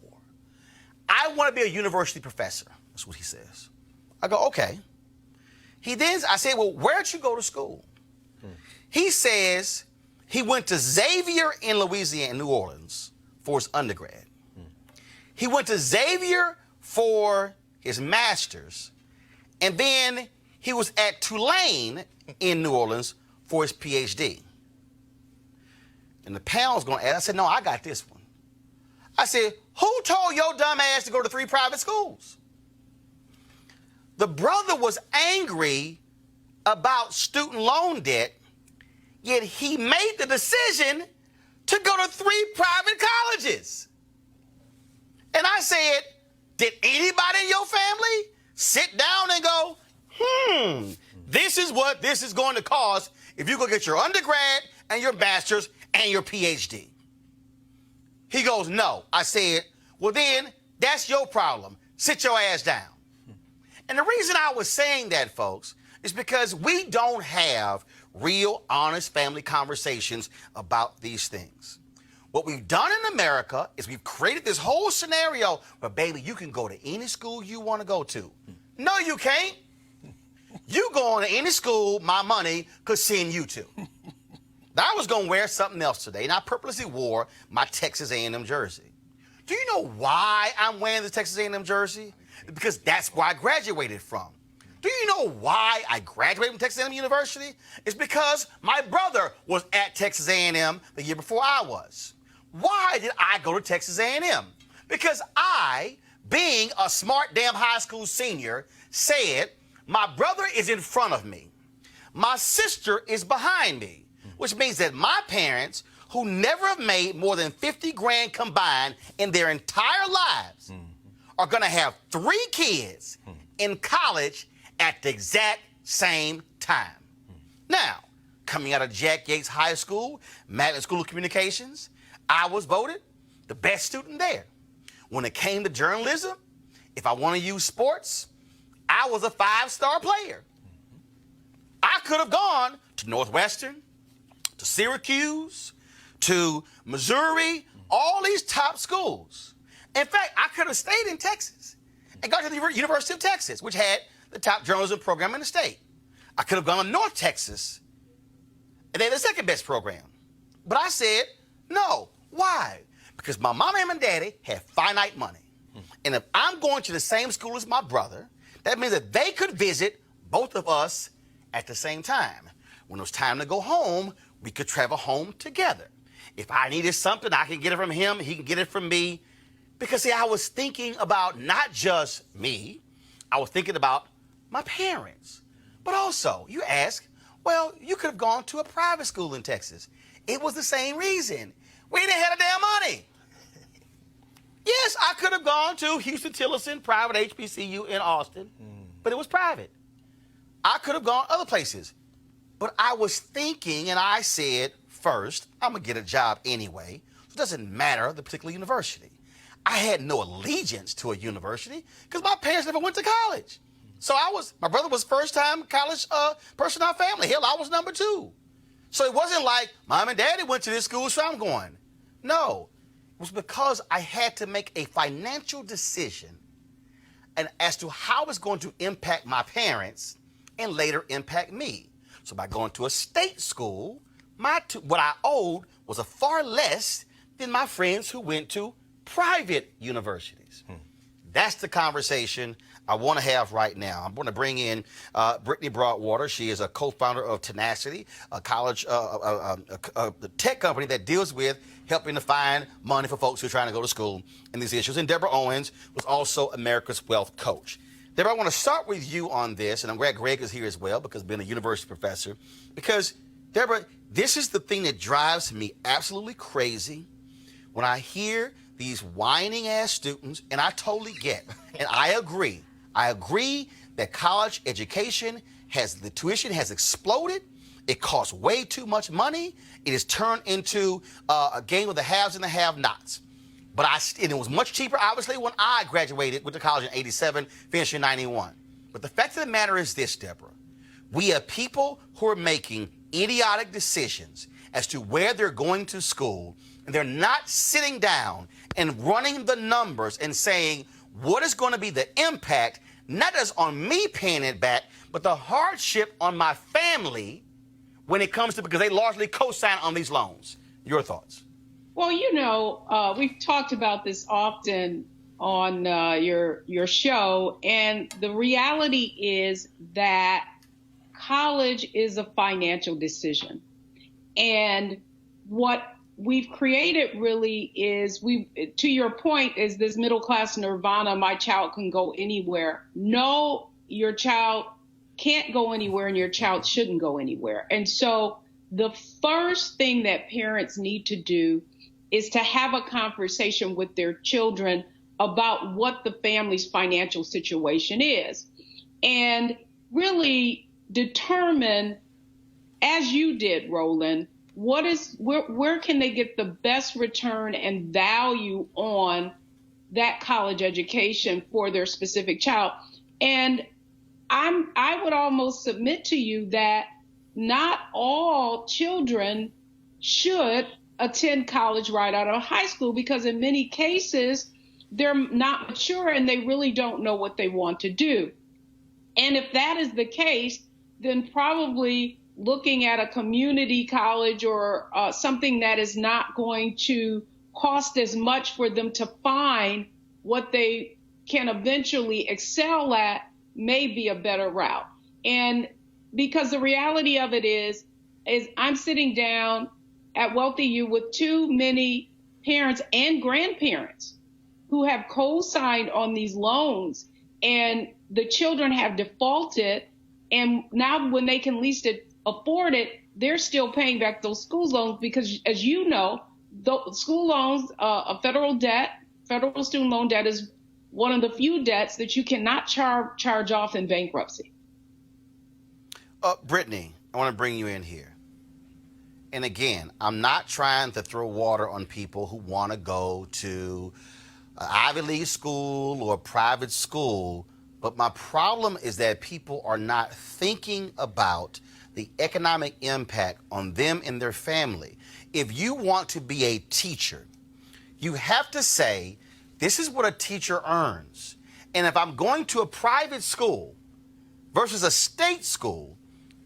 I want to be a university professor. That's what he says. I go, okay. I said, well, where'd you go to school? He says he went to Xavier in Louisiana, New Orleans, for his undergrad. He went to Xavier for his master's, and then he was at Tulane in New Orleans for his PhD. And the panel's going to ask, I said, no, I got this one. I said, who told your dumb ass to go to 3 private schools? The brother was angry about student loan debt, yet he made the decision to go to 3 private colleges. And I said, did anybody in your family sit down and go, this is what this is going to cost if you go get your undergrad and your master's and your PhD? He goes, no. I said, well, then that's your problem. Sit your ass down. And the reason I was saying that, folks, is because we don't have real, honest family conversations about these things. What we've done in America is we've created this whole scenario where, baby, you can go to any school you want to go to. No, you can't. You go to any school my money could send you to. Now, I was going to wear something else today, and I purposely wore my Texas A&M jersey. Do you know why I'm wearing the Texas A&M jersey? Because that's where I graduated from. Do you know why I graduated from Texas A&M University? It's because my brother was at Texas A&M the year before I was. Why did I go to Texas A&M? Because I, being a smart damn high school senior, said, my brother is in front of me. My sister is behind me, which means that my parents, who never have made more than 50 grand combined in their entire lives, are going to have 3 kids in college at the exact same time. Now, coming out of Jack Yates High School, Magnet School of Communications, I was voted the best student there. When it came to journalism, if I want to use sports, I was a 5-star player. I could have gone to Northwestern, to Syracuse, to Missouri, all these top schools. In fact, I could have stayed in Texas and got to the University of Texas, which had the top journalism program in the state. I could have gone to North Texas, and they had the second best program. But I said, no. Why? Because my mama and my daddy had finite money. And if I'm going to the same school as my brother, that means that they could visit both of us at the same time. When it was time to go home, we could travel home together. If I needed something, I can get it from him, he can get it from me. Because, see, I was thinking about not just me, I was thinking about my parents. But also, you ask, well, you could have gone to a private school in Texas. It was the same reason. We didn't have the damn money. Yes, I could have gone to Houston-Tillotson private HBCU in Austin, but it was private. I could have gone other places. But I was thinking, and I said, first, I'm going to get a job anyway. So it doesn't matter the particular university. I had no allegiance to a university because my parents never went to college. So my brother was first-time college person in our family. Hell, I was number 2. So it wasn't like mom and daddy went to this school, so I'm going. No, it was because I had to make a financial decision and as to how it's going to impact my parents and later impact me. So by going to a state school, what I owed was a far less than my friends who went to private universities. That's the conversation I want to have right now. I'm going to bring in Brittany Broadwater. She is a co-founder of Tenacity, a college, a tech company that deals with helping to find money for folks who are trying to go to school and these issues. And Deborah Owens was also America's Wealth Coach. Deborah, I want to start with you on this, and I'm glad Greg is here as well because being a university professor. Because, Deborah, this is the thing that drives me absolutely crazy when I hear these whining-ass students, and I totally get, and I agree that college education the tuition has exploded. It costs way too much money. It has turned into a game of the haves and the have-nots. But and it was much cheaper, obviously, when I graduated, went to college in '87, finished in '91. But the fact of the matter is this, Deborah. We have people who are making idiotic decisions as to where they're going to school, and they're not sitting down and running the numbers and saying, what is going to be the impact, not just on me paying it back, but the hardship on my family when it comes to, because they largely co-sign on these loans. Your thoughts? Well, we've talked about this often on your show, and the reality is that college is a financial decision. And what we've created really is, to your point, is this middle class nirvana, my child can go anywhere. No, your child can't go anywhere and your child shouldn't go anywhere. And so the first thing that parents need to do is to have a conversation with their children about what the family's financial situation is, and really determine, as you did, Roland, where can they get the best return and value on that college education for their specific child. And I would almost submit to you that not all children should attend college right out of high school, because in many cases they're not mature and they really don't know what they want to do. And if that is the case, then probably looking at a community college or something that is not going to cost as much for them to find what they can eventually excel at may be a better route. And because the reality of it is I'm sitting down at Wealthy U with too many parents and grandparents who have co-signed on these loans, and the children have defaulted. And now when they can least afford it, they're still paying back those school loans because, as you know, the school loans, federal student loan debt is one of the few debts that you cannot charge off in bankruptcy. Brittany, I want to bring you in here. And again, I'm not trying to throw water on people who want to go to an Ivy League school or a private school, but my problem is that people are not thinking about the economic impact on them and their family. If you want to be a teacher, you have to say, this is what a teacher earns. And if I'm going to a private school versus a state school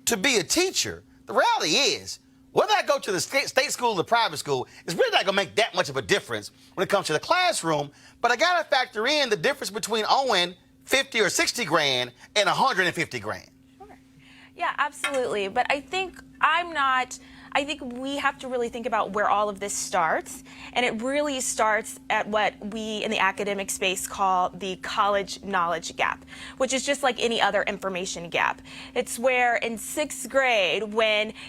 to be a teacher, the reality is, whether I go to the state school or the private school, it's really not going to make that much of a difference when it comes to the classroom. But I got to factor in the difference between owing 50 or 60 grand and 150 grand. Sure. Yeah, absolutely. But I think we have to really think about where all of this starts. And it really starts at what we in the academic space call the college knowledge gap, which is just like any other information gap. It's where in 6th grade,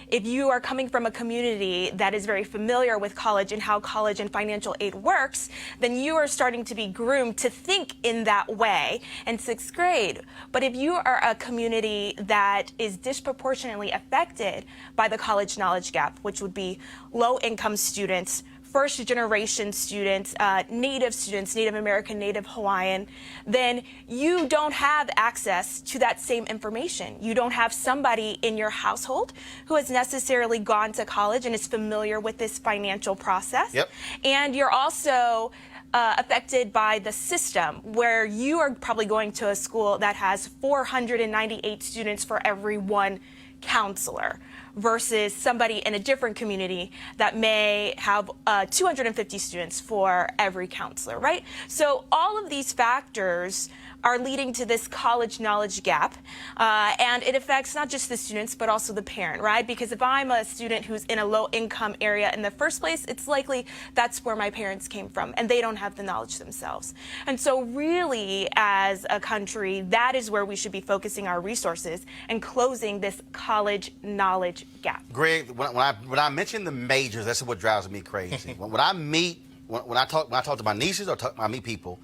if you are coming from a community that is very familiar with college and how college and financial aid works, then you are starting to be groomed to think in that way in 6th grade. But if you are a community that is disproportionately affected by the college knowledge gap, which would be low-income students, first-generation students, Native American, Native Hawaiian, then you don't have access to that same information. You don't have somebody in your household who has necessarily gone to college and is familiar with this financial process. Yep. And you're also affected by the system, where you are probably going to a school that has 498 students for every one counselor, versus somebody in a different community that may have 250 students for every counselor, right? So all of these factors are leading to this college knowledge gap, and it affects not just the students but also the parent, right? Because if I'm a student who's in a low-income area in the first place, it's likely that's where my parents came from, and they don't have the knowledge themselves. And so really, as a country, that is where we should be focusing our resources and closing this college knowledge gap. Greg, when I mention the majors, that's what drives me crazy. when I talk to my nieces or I meet people,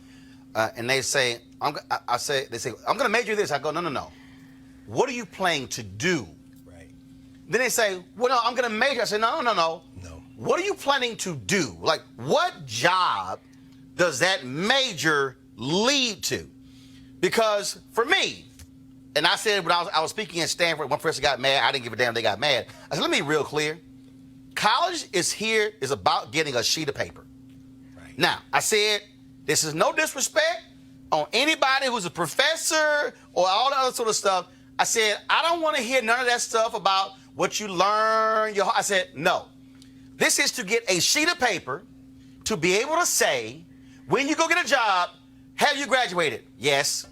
and they say, I'm going to major this. I go, no. What are you planning to do? Right. Then they say, well, no, I'm going to major. I say, no. No. What are you planning to do? Like, what job does that major lead to? Because for me, and I said when I was speaking at Stanford, one person got mad. I didn't give a damn they got mad. I said, let me be real clear. College is about getting a sheet of paper. Right. Now, I said, this is no disrespect on anybody who's a professor or all the other sort of stuff. I said, I don't want to hear none of that stuff about what you learn. I said, no. This is to get a sheet of paper to be able to say, when you go get a job, have you graduated? Yes.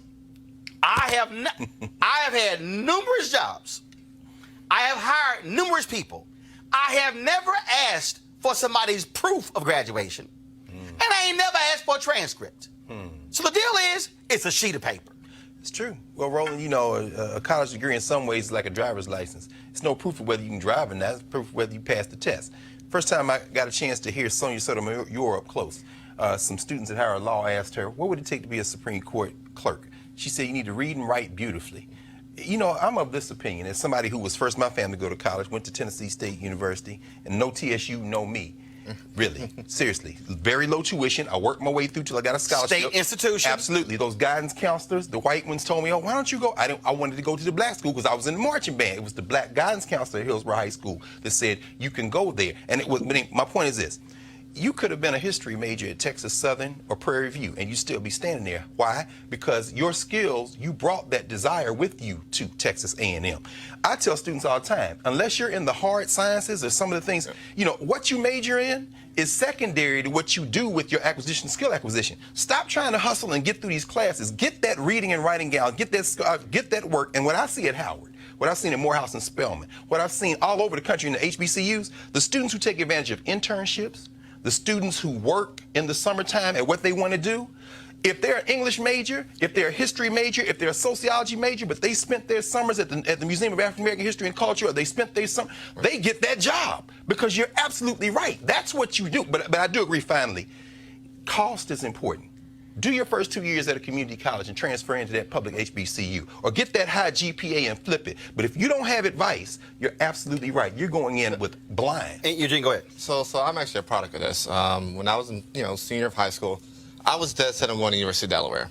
I have had numerous jobs. I have hired numerous people. I have never asked for somebody's proof of graduation. And I ain't never asked for a transcript. So the deal is, it's a sheet of paper. It's true. Well, Roland, you know, a college degree in some ways is like a driver's license. It's no proof of whether you can drive or not. It's proof of whether you passed the test. First time I got a chance to hear Sonia Sotomayor up close, some students at Howard Law asked her, what would it take to be a Supreme Court clerk? She said, you need to read and write beautifully. You know, I'm of this opinion. As somebody who was first in my family to go to college, went to Tennessee State University, and no TSU, no me. Really, seriously, very low tuition. I worked my way through till I got a scholarship. State institution. Absolutely. Those guidance counselors, the white ones told me, oh, why don't you go? I wanted to go to the black school because I was in the marching band. It was the black guidance counselor at Hillsborough High School that said, you can go there. And it was, my point is this. You could have been a history major at Texas Southern or Prairie View, and you'd still be standing there. Why? Because your skills, you brought that desire with you to Texas A&M. I tell students all the time, unless you're in the hard sciences or some of the things, you know, what you major in is secondary to what you do with your skill acquisition. Stop trying to hustle and get through these classes. Get that reading and writing down. Get that work. And what I see at Howard, what I've seen at Morehouse and Spelman, what I've seen all over the country in the HBCUs, the students who take advantage of internships, the students who work in the summertime at what they want to do, if they're an English major, if they're a history major, if they're a sociology major, but they spent their summers at the Museum of African American History and Culture, or they spent their summer, they get that job because you're absolutely right. That's what you do. But I do agree, finally, cost is important. Do your first 2 years at a community college and transfer into that public HBCU, or get that high GPA and flip it. But if you don't have advice, you're absolutely right. You're going in with blind. Hey, Eugene, go ahead. So I'm actually a product of this. When I was in, senior of high school, I was dead set on going to University of Delaware.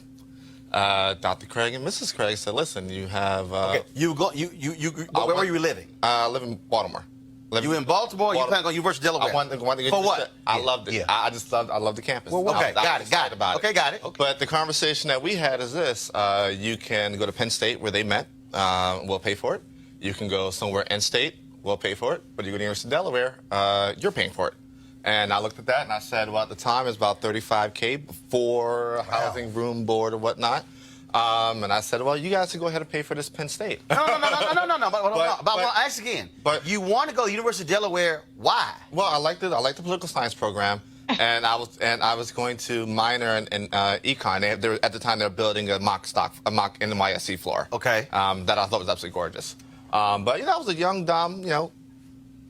Dr. Craig and Mrs. Craig said, "Listen, you have." Okay. Where were you living? I live in Baltimore. You in Baltimore? You plan to go to University of Delaware? I wanted to go For what? I loved it. Yeah. I love the campus. Well, okay, got it. About okay, got it. But the conversation that we had is this: you can go to Penn State, where they met. We'll pay for it. You can go somewhere in state. We'll pay for it. But you go to University of Delaware, you're paying for it. And I looked at that and I said, well, at the time it was about $35K before housing, room, board, or whatnot. And I said, well, you guys can go ahead and pay for this Penn State. No. But I'll ask again. But you want to go to University of Delaware? Why? Well, I like the political science program, and I was going to minor in econ. At the time they were building a mock NYSC floor. Okay. That I thought was absolutely gorgeous. But I was a young, dumb,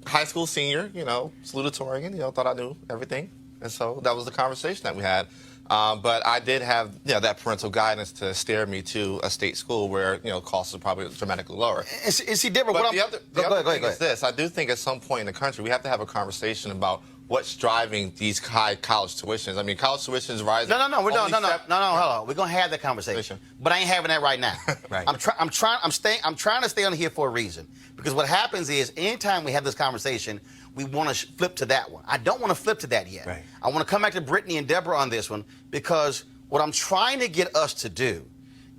high school senior, salutatorian, thought I knew everything, and so that was the conversation that we had. But I did have that parental guidance to steer me to a state school where costs are probably dramatically lower. Is he different? But the other thing is this: I do think at some point in the country we have to have a conversation about what's driving these high college tuitions. I mean, college tuitions rising. No. Hold on. We're gonna have that conversation, but I ain't having that right now. Right. I'm trying to stay on here for a reason, because what happens is anytime we have this conversation, we want to flip to that one. I don't want to flip to that yet. Right. I want to come back to Brittany and Deborah on this one, because what I'm trying to get us to do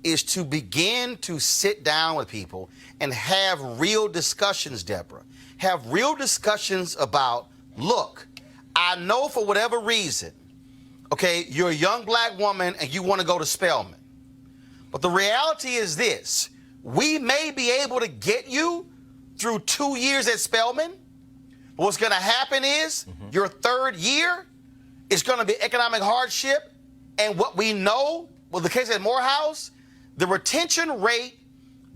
is to begin to sit down with people and have real discussions, Deborah. have real discussions about, look, I know for whatever reason, okay, you're a young black woman and you want to go to Spelman. But the reality is this, we may be able to get you through 2 years at Spelman. But what's going to happen is your third year is going to be economic hardship. And what we know, well, the case at Morehouse, the retention rate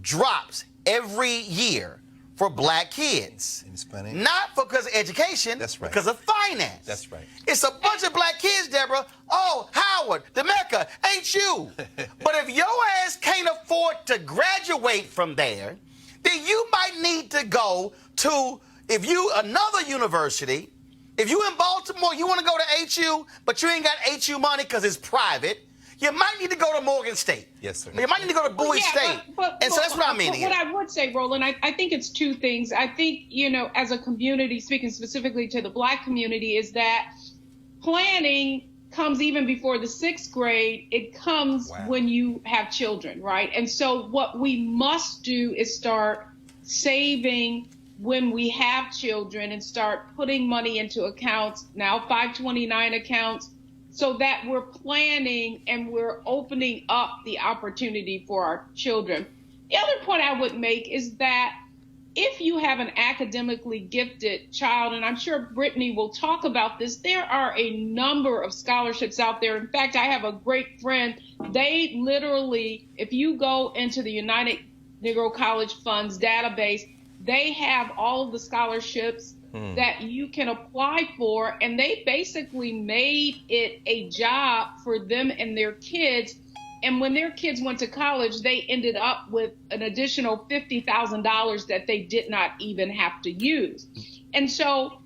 drops every year for black kids. Not because of education, That's right. because of finance. That's right. It's a bunch of black kids, Deborah. Oh, Howard, DeMecca, HU. But if your ass can't afford to graduate from there, then you might need to go to, another university. If you in Baltimore, you want to go to HU, but you ain't got HU money because it's private, you might need to go to Morgan State. Yes, sir. You might need to go to Bowie State. And so that's what I mean here. What I would say, Roland, I think it's two things. I think, as a community, speaking specifically to the black community, is that planning comes even before the 6th grade. It comes when you have children, right? And so what we must do is start saving when we have children and start putting money into accounts, now 529 accounts, so that we're planning and we're opening up the opportunity for our children. The other point I would make is that if you have an academically gifted child, and I'm sure Brittany will talk about this, there are a number of scholarships out there. In fact, I have a great friend. They literally, if you go into the United Negro College Funds database, they have all of the scholarships that you can apply for, and they basically made it a job for them and their kids. And when their kids went to college, they ended up with an additional $50,000 that they did not even have to use. And so,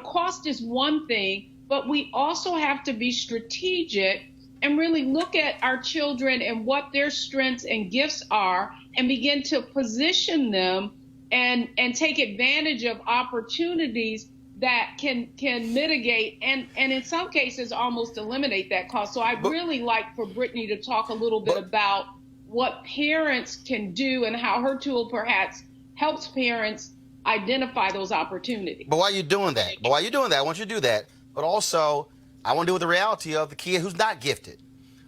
cost is one thing, but we also have to be strategic and really look at our children and what their strengths and gifts are and begin to position them and take advantage of opportunities that can mitigate and in some cases almost eliminate that cost. So I'd really like for Brittany to talk a little bit about what parents can do and how her tool perhaps helps parents identify those opportunities. But while you're doing that, I want you to do that. But also, I want to deal with the reality of the kid who's not gifted.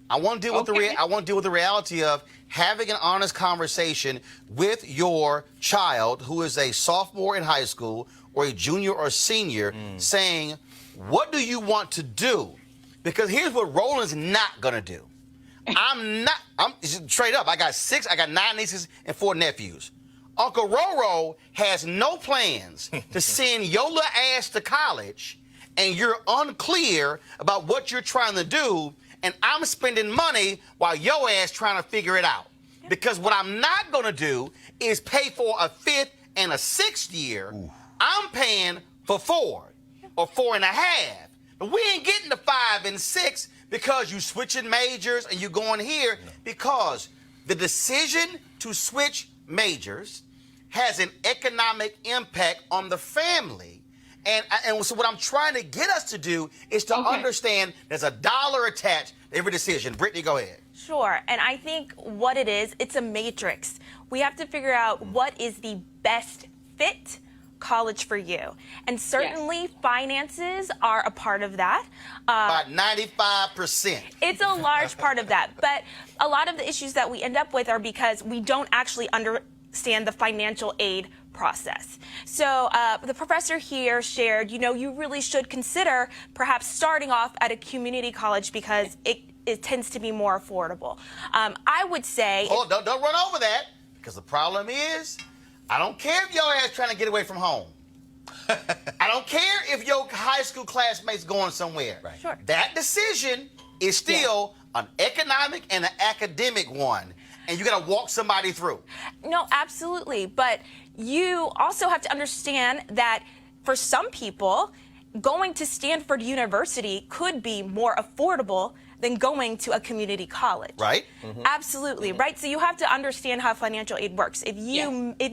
I want to deal with the reality of having an honest conversation with your child who is a sophomore in high school or a junior or senior, saying, what do you want to do? Because here's what Roland's not going to do. I'm straight up. I got 9 nieces and 4 nephews. Uncle Roro has no plans to send your little ass to college, and you're unclear about what you're trying to do, and I'm spending money while your ass trying to figure it out. Because what I'm not going to do is pay for a 5th and a 6th year. Ooh. I'm paying for 4 or 4.5. But we ain't getting to 5 and 6 because you switching majors and you going here, because the decision to switch majors has an economic impact on the family. And so what I'm trying to get us to do is to understand there's a dollar attached to every decision. Brittany, go ahead. Sure. And I think what it is, it's a matrix. We have to figure out what is the best fit college for you. And certainly finances are a part of that. About 95%. It's a large part of that. But a lot of the issues that we end up with are because we don't actually understand the financial aid process. So the professor here shared, you really should consider perhaps starting off at a community college because it tends to be more affordable. I would say... Oh, don't run over that, because the problem is, I don't care if your ass trying to get away from home. I don't care if your high school classmates going somewhere. Right. Sure. That decision is still an economic and an academic one, and you got to walk somebody through. No, absolutely. But you also have to understand that for some people, going to Stanford University could be more affordable than going to a community college. Right? Absolutely, right? So you have to understand how financial aid works. If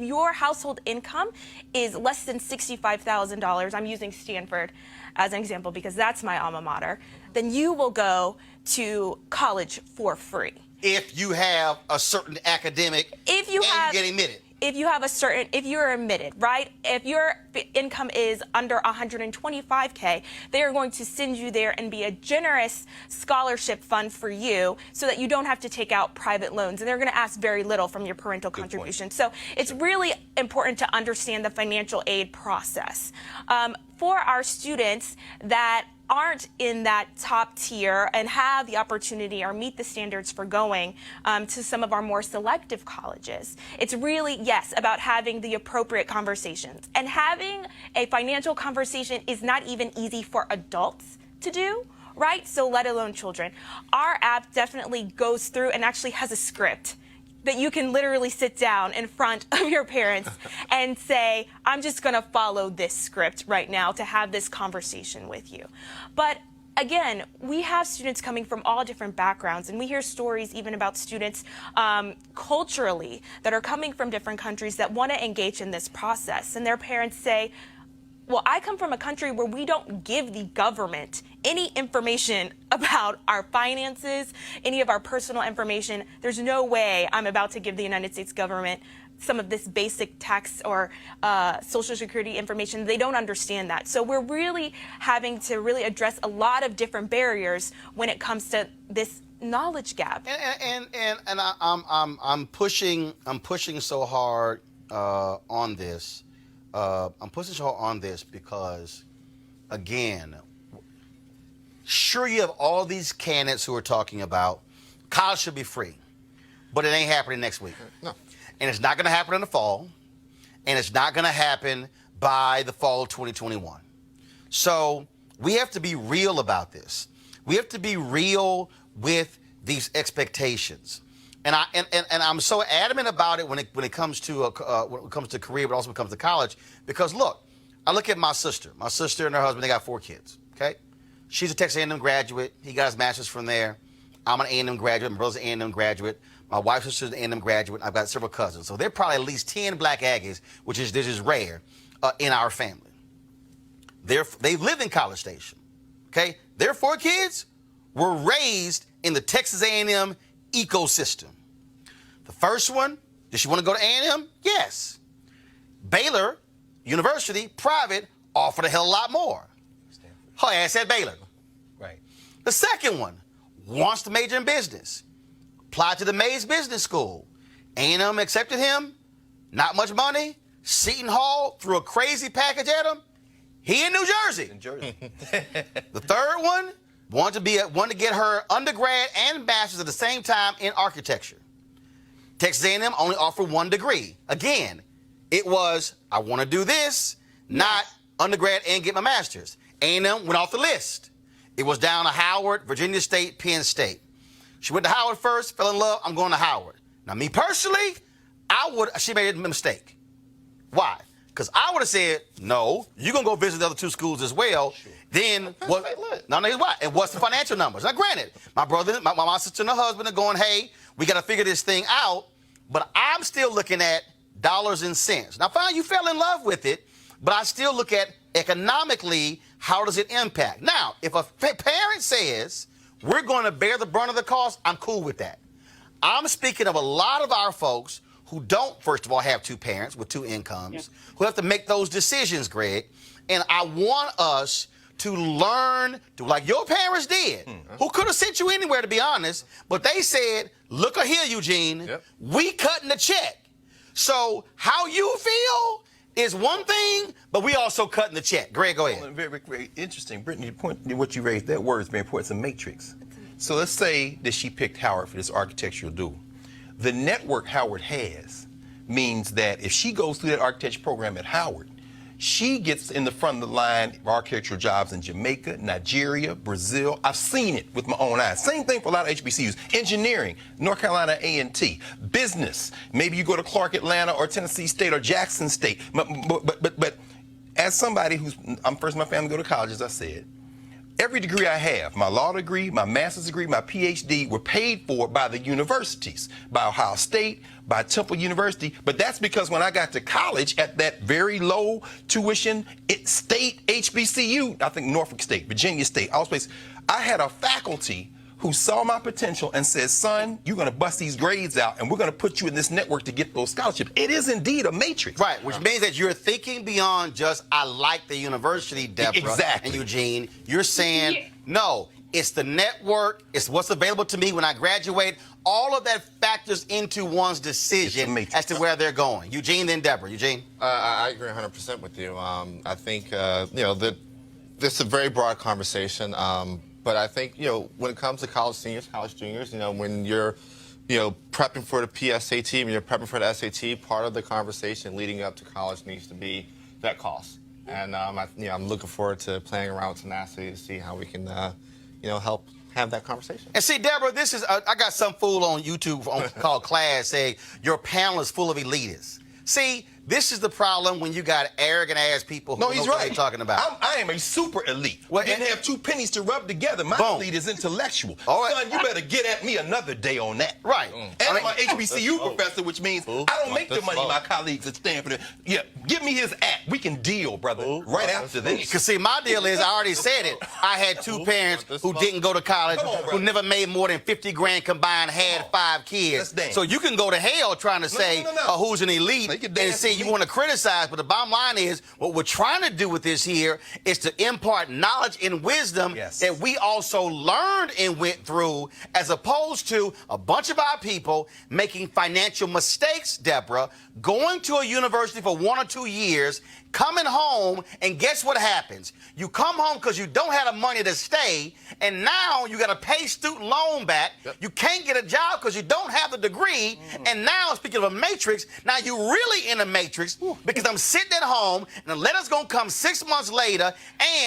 your household income is less than $65,000, I'm using Stanford as an example because that's my alma mater, then you will go to college for free. If you have a certain academic and you get admitted. if you're admitted, right? If your income is under 125K, they are going to send you there and be a generous scholarship fund for you so that you don't have to take out private loans. And they're going to ask very little from your parental contribution. So it's really important to understand the financial aid process. For our students that aren't in that top tier and have the opportunity or meet the standards for going to some of our more selective colleges, it's really, yes, about having the appropriate conversations. And having a financial conversation is not even easy for adults to do, right? So let alone children. Our app definitely goes through and actually has a script that you can literally sit down in front of your parents and say, I'm just going to follow this script right now to have this conversation with you. But again, we have students coming from all different backgrounds, and we hear stories even about students culturally that are coming from different countries that want to engage in this process. And their parents say, well, I come from a country where we don't give the government any information about our finances, any of our personal information. There's no way I'm about to give the United States government some of this basic tax or Social Security information. They don't understand that. So we're really having to really address a lot of different barriers when it comes to this knowledge gap. And I'm pushing so hard on this. I'm pushing so hard on this because, again, sure, you have all these candidates who are talking about college should be free, but it ain't happening next week. No. And it's not going to happen in the fall, and it's not going to happen by the fall of 2021. So we have to be real about this. We have to be real with these expectations. And I'm so adamant about it when it comes to career, but also when it comes to college, because look, I look at my sister. My sister and her husband, they got 4 kids. Okay, she's a Texas A&M graduate. He got his master's from there. I'm an A&M graduate. My brother's an A&M graduate. My wife's sister's an A&M graduate. I've got several cousins, so they're probably at least 10 black Aggies, which is rare in our family. They live in College Station. Okay, their 4 kids were raised in the Texas A&M ecosystem. The first one, does she want to go to A&M? Yes. Baylor University, private, offered a hell of a lot more. Her ass at Baylor. Right. The second one wants to major in business. Applied to the Mays Business School. A&M accepted him. Not much money. Seton Hall threw a crazy package at him. He in New Jersey. In Jersey. The third one wanted to get her undergrad and master's at the same time in architecture. Texas A&M only offered 1 degree. Again, it was, I want to do this, not undergrad and get my master's. A&M went off the list. It was down to Howard, Virginia State, Penn State. She went to Howard first, fell in love, I'm going to Howard. Now, me personally, she made a mistake. Why? Because I would have said, no, you're going to go visit the other 2 schools as well. Sure. Then, and what's the financial numbers? Now, granted, my brother, my sister and her husband are going, hey, we got to figure this thing out. But I'm still looking at dollars and cents. Now, fine, you fell in love with it, but I still look at economically, how does it impact? Now, if a parent says, we're going to bear the brunt of the cost, I'm cool with that. I'm speaking of a lot of our folks who don't, first of all, have 2 parents with 2 incomes, who have to make those decisions, Greg. And I want us to learn to, like your parents did, who could have sent you anywhere, to be honest, but they said, look here, Eugene, we cutting the check. So how you feel is one thing, but we also cutting the check. Greg, go ahead. Well, very, very interesting. Brittany, what you raised, that word is very important. It's a matrix. So let's say that she picked Howard for this architectural dual. The network Howard has means that if she goes through that architecture program at Howard, she gets in the front of the line of architectural jobs in Jamaica, Nigeria, Brazil. I've seen it with my own eyes. Same thing for a lot of HBCUs. Engineering, North Carolina A&T. Business, maybe you go to Clark Atlanta or Tennessee State or Jackson State. But as somebody I'm first in my family to go to college, as I said, every degree I have, my law degree, my master's degree, my PhD, were paid for by the universities, by Ohio State, by Temple University. But that's because when I got to college at that very low tuition state HBCU, I think Norfolk State, Virginia State, all places, I had a faculty who saw my potential and said, son, you're going to bust these grades out and we're going to put you in this network to get those scholarships. It is indeed a matrix. Right, which means that you're thinking beyond just, I like the university, Deborah Exactly. and Eugene. You're saying, no, it's the network, it's what's available to me when I graduate. All of that factors into one's decision as to where they're going. Eugene, then Deborah. Eugene? I agree 100% with you. I think, that this is a very broad conversation, but I think, when it comes to college seniors, college juniors, when you're, prepping for the PSAT, when you're prepping for the SAT, part of the conversation leading up to college needs to be that cost. And, I'm looking forward to playing around with tenacity to see how we can, help have that conversation. And see, Deborah, this is, I got some fool on YouTube called Class saying, your panel is full of elitists. See, this is the problem when you got arrogant-ass people who No, know he's what right. they're talking about. I am a super elite. Well, Didn't have two pennies to rub together. My Boom. elite is intellectual. All right. Son, you better get at me another day on that. Right. And I'm an HBCU professor, which means I don't make the money my colleagues at Stanford. Yeah, give me his app. We can deal, brother, right after this. Because, see, my deal is, I already said it, I had two parents who didn't go to college, Come on, who brother. never made more than 50 grand combined, had 5 kids. Let's dance. So you can go to hell trying to say no. who's an elite They can and dance say with you me. want to criticize, but the bottom line is, what we're trying to do with this here is to impart knowledge and wisdom that we also learned and went through, as opposed to a bunch of our people making financial mistakes, Deborah, going to a university for 1 or 2 years, coming home, and guess what happens? You come home because you don't have the money to stay, and now you got to pay student loan back. You can't get a job because you don't have the degree, and now, speaking of a matrix, now you're really in a matrix because I'm sitting at home, and the letter's going to come 6 months later,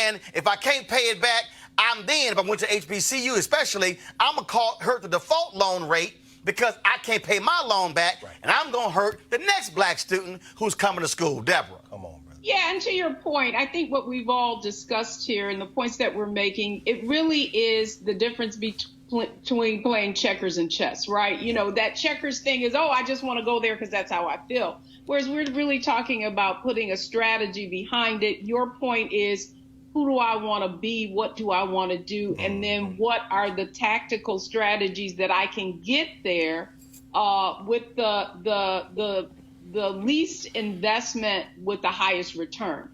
and if I can't pay it back, if I went to HBCU especially, I'm going to hurt the default loan rate because I can't pay my loan back, and I'm going to hurt the next black student who's coming to school. Deborah. Come on, brother. Yeah, and to your point, I think what we've all discussed here and the points that we're making, it really is the difference between playing checkers and chess, right? That checkers thing is, I just want to go there because that's how I feel. Whereas we're really talking about putting a strategy behind it. Your point is, who do I want to be? What do I want to do? And then what are the tactical strategies that I can get there with the least investment with the highest return?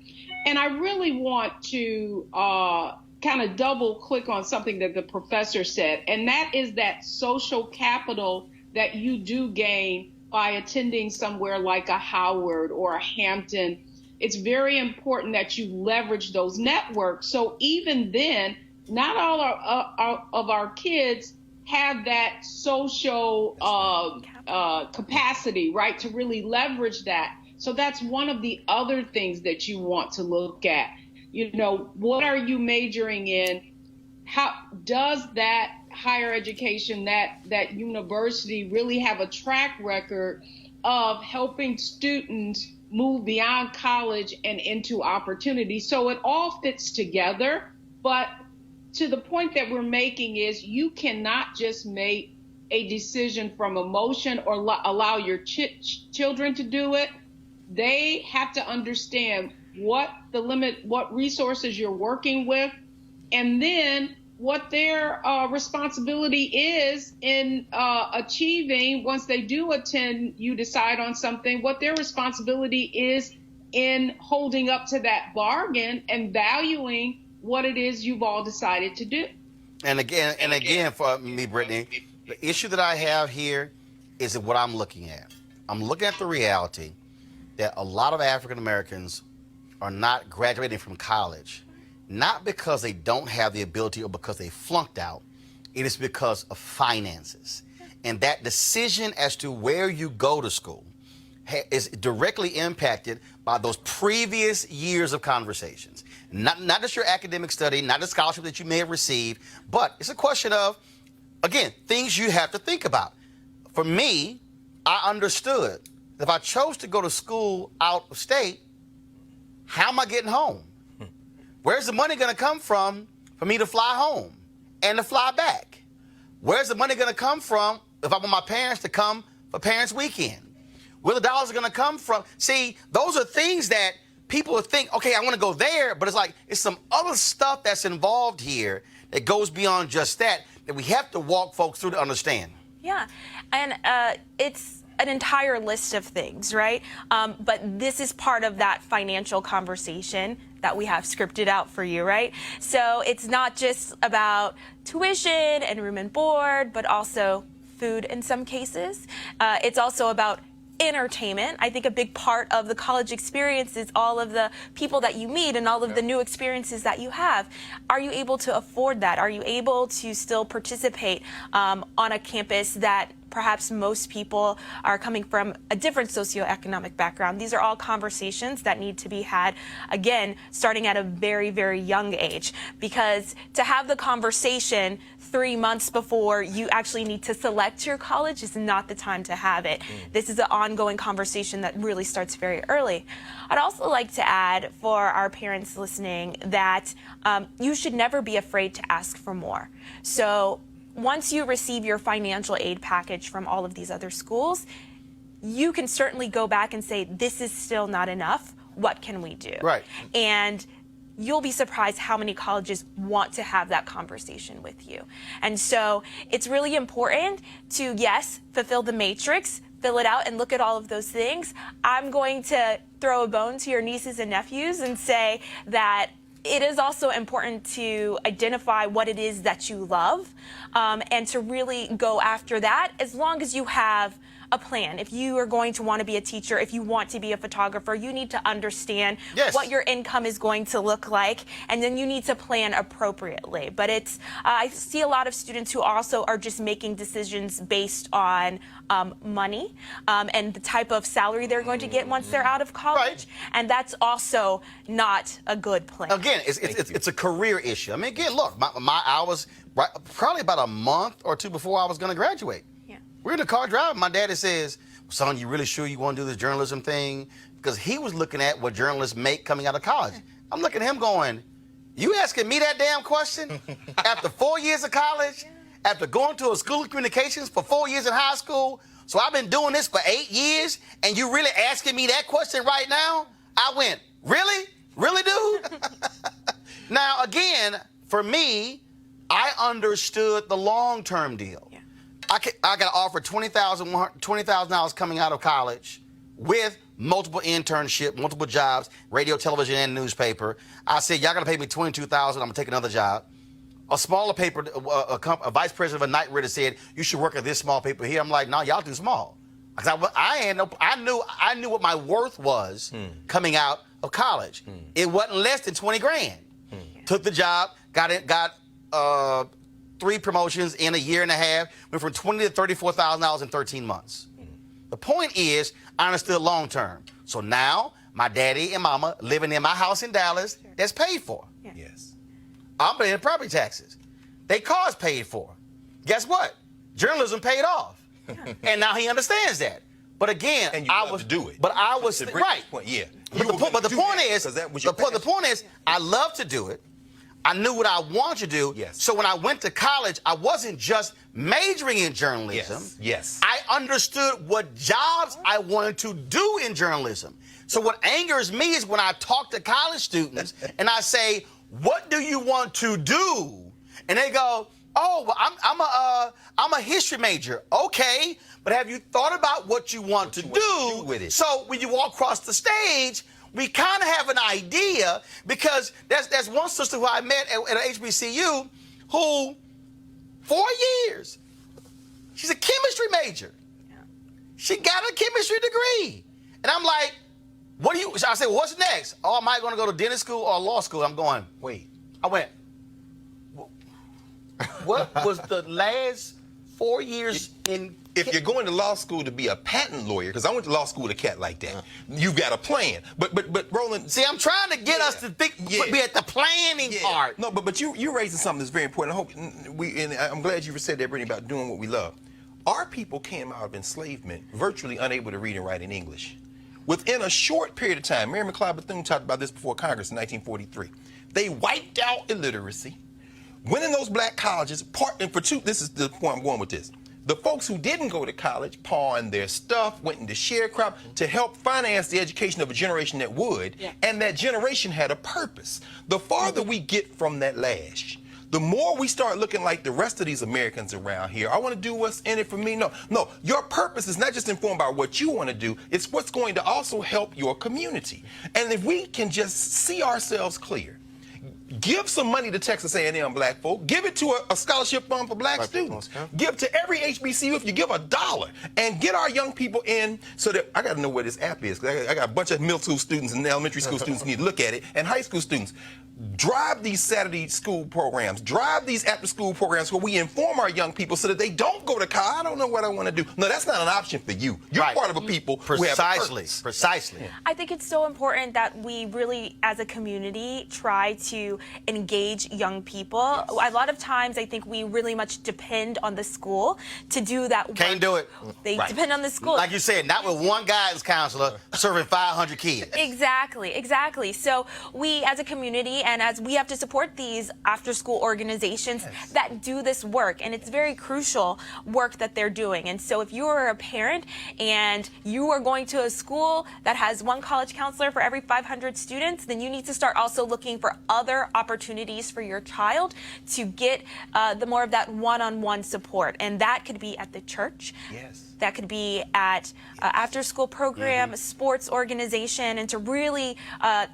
And I really want to kind of double click on something that the professor said, and that is that social capital that you do gain by attending somewhere like a Howard or a Hampton. It's very important that you leverage those networks. So even then, not all of our kids have that social capacity, right, to really leverage that. So that's one of the other things that you want to look at. What are you majoring in? How does that higher education, that university really have a track record of helping students move beyond college and into opportunity? So it all fits together. But to the point that we're making is, you cannot just make a decision from emotion or allow your children to do it. They have to understand what resources you're working with, and then what their responsibility is in achieving, once they do attend, you decide on something, what their responsibility is in holding up to that bargain and valuing what it is you've all decided to do. And again, for me, Brittany, the issue that I have here is what I'm looking at. I'm looking at the reality that a lot of African Americans are not graduating from college, not because they don't have the ability or because they flunked out. It is because of finances. And that decision as to where you go to school is directly impacted by those previous years of conversations. Not just your academic study, not the scholarship that you may have received, but it's a question of, again, things you have to think about. For me, I understood that if I chose to go to school out of state, how am I getting home? Where's the money going to come from for me to fly home and to fly back? Where's the money going to come from if I want my parents to come for Parents' Weekend? Where the dollars are going to come from? See, those are things that people think, okay, I want to go there, but it's like, it's some other stuff that's involved here that goes beyond just that. that we have to walk folks through to understand. Yeah, and it's an entire list of things, right? But this is part of that financial conversation that we have scripted out for you, right? So it's not just about tuition and room and board, but also food in some cases. It's also about entertainment. I think a big part of the college experience is all of the people that you meet and all of the new experiences that you have. Are you able to afford that? Are you able to still participate on a campus that perhaps most people are coming from a different socioeconomic background? These are all conversations that need to be had, again, starting at a very, very young age, because to have the conversation 3 months before you actually need to select your college is not the time to have it. This is an ongoing conversation that really starts very early. I'd also like to add for our parents listening that you should never be afraid to ask for more. So once you receive your financial aid package from all of these other schools, you can certainly go back and say, this is still not enough. What can we do? Right. And you'll be surprised how many colleges want to have that conversation with you. And so it's really important to, yes, fulfill the matrix, fill it out and look at all of those things. I'm going to throw a bone to your nieces and nephews and say that it is also important to identify what it is that you love and to really go after that, as long as you have a plan. If you are going to want to be a teacher, if you want to be a photographer, you need to understand what your income is going to look like, and then you need to plan appropriately. But it's, I see a lot of students who also are just making decisions based on money and the type of salary they're going to get once they're out of college, and that's also not a good plan. Again, it's a career issue. I mean, again, look, I was probably about a month or two before I was going to graduate. We're in the car driving. My daddy says, son, you really sure you want to do this journalism thing? Because he was looking at what journalists make coming out of college. I'm looking at him going, you asking me that damn question? After 4 years of college? After going to a school of communications for 4 years in high school? So I've been doing this for 8 years, and you really asking me that question right now? I went, really? Really, dude? Now, again, for me, I understood the long-term deal. I got offered $20,000 coming out of college with multiple internships, multiple jobs, radio, television, and newspaper. I said, y'all got to pay me $22,000. I'm going to take another job. A smaller paper, a vice president of a night reader said, you should work at this small paper here. I'm like, no, y'all too small. Because I knew what my worth was coming out of college. It wasn't less than 20 grand. Took the job, got 3 promotions in a year and a half, went from $20,000 to $34,000 in 13 months. The point is, I understood long term. So now, my daddy and mama living in my house in Dallas, that's paid for. Yes. I'm paying property taxes. They cars paid for. Guess what? Journalism paid off. And now he understands that. But again, and you love to do it. But I was right. Point, yeah. But the point is, I love to do it. I knew what I wanted to do. Yes. So when I went to college, I wasn't just majoring in journalism. Yes. I understood what jobs I wanted to do in journalism. So what angers me is when I talk to college students and I say, what do you want to do? And they go, oh, well, I'm a history major. Okay, but have you thought about what you want to do with it? So when you walk across the stage, we kind of have an idea, because there's one sister who I met at HBCU who, 4 years, she's a chemistry major. She got a chemistry degree. And I'm like, what do you, I said, well, what's next? Oh, am I going to go to dentist school or law school? I'm going, wait. I went, what was the last 4 years in? If you're going to law school to be a patent lawyer, because I went to law school with a cat like that, you've got a plan. But Roland, see, I'm trying to get us to think, be at the planning part. No, but you're raising something that's very important. I hope and I'm glad you said that, Brittany, about doing what we love. Our people came out of enslavement virtually unable to read and write in English. Within a short period of time, Mary McLeod Bethune talked about this before Congress in 1943. They wiped out illiteracy, went in those black colleges, this is the point I'm going with this. The folks who didn't go to college pawned their stuff, went into sharecrop to help finance the education of a generation that would, and that generation had a purpose. The farther we get from that lash, the more we start looking like the rest of these Americans around here, I want to do what's in it for me. No, your purpose is not just informed by what you want to do, it's what's going to also help your community. And if we can just see ourselves clear, give some money to Texas A&M black folk. Give it to a scholarship fund for black students. Give to every HBCU if you give $1, and get our young people in so that I got to know where this app is. Because I got a bunch of middle school students and elementary school students who need to look at it, and high school students. Drive these Saturday school programs. Drive these after-school programs where we inform our young people so that they don't go to college. I don't know what I want to do. No, that's not an option for you. You're part of a people who have a purpose. Precisely. I think it's so important that we really, as a community, try to engage young people. A lot of times, I think we really much depend on the school to do that work. Can't do it. They depend on the school. Like you said, not with one guidance counselor serving 500 kids. Exactly. So we, as a community, and as we have to support these after-school organizations that do this work, and it's very crucial work that they're doing. And so if you are a parent and you are going to a school that has one college counselor for every 500 students, then you need to start also looking for other opportunities for your child to get the more of that one-on-one support. And that could be at the church. Yes. That could be at after-school program, sports organization, and to really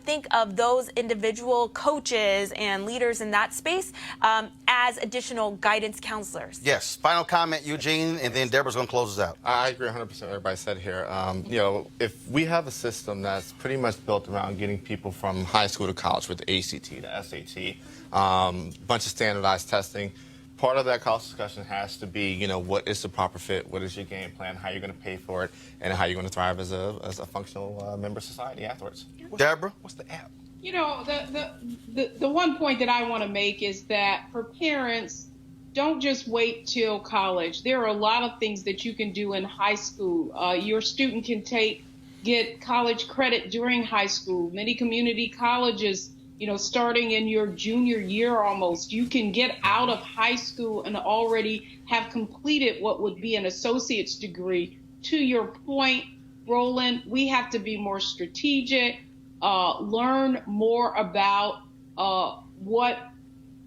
think of those individual coaches and leaders in that space as additional guidance counselors. Yes. Final comment, Eugene, and then Deborah's going to close us out. I agree 100% with what everybody said here. You know, if we have a system that's pretty much built around getting people from high school to college with the ACT, the SAT, bunch of standardized testing, part of that college discussion has to be, you know, what is the proper fit, what is your game plan, how you're going to pay for it, and how you're going to thrive as a functional member of society afterwards. Deborah? What's the app? You know, the one point that I want to make is that for parents, don't just wait till college. There are a lot of things that you can do in high school. Your student can get college credit during high school. Many community colleges, you know, starting in your junior year almost, you can get out of high school and already have completed what would be an associate's degree. To your point, Roland, we have to be more strategic, learn more about what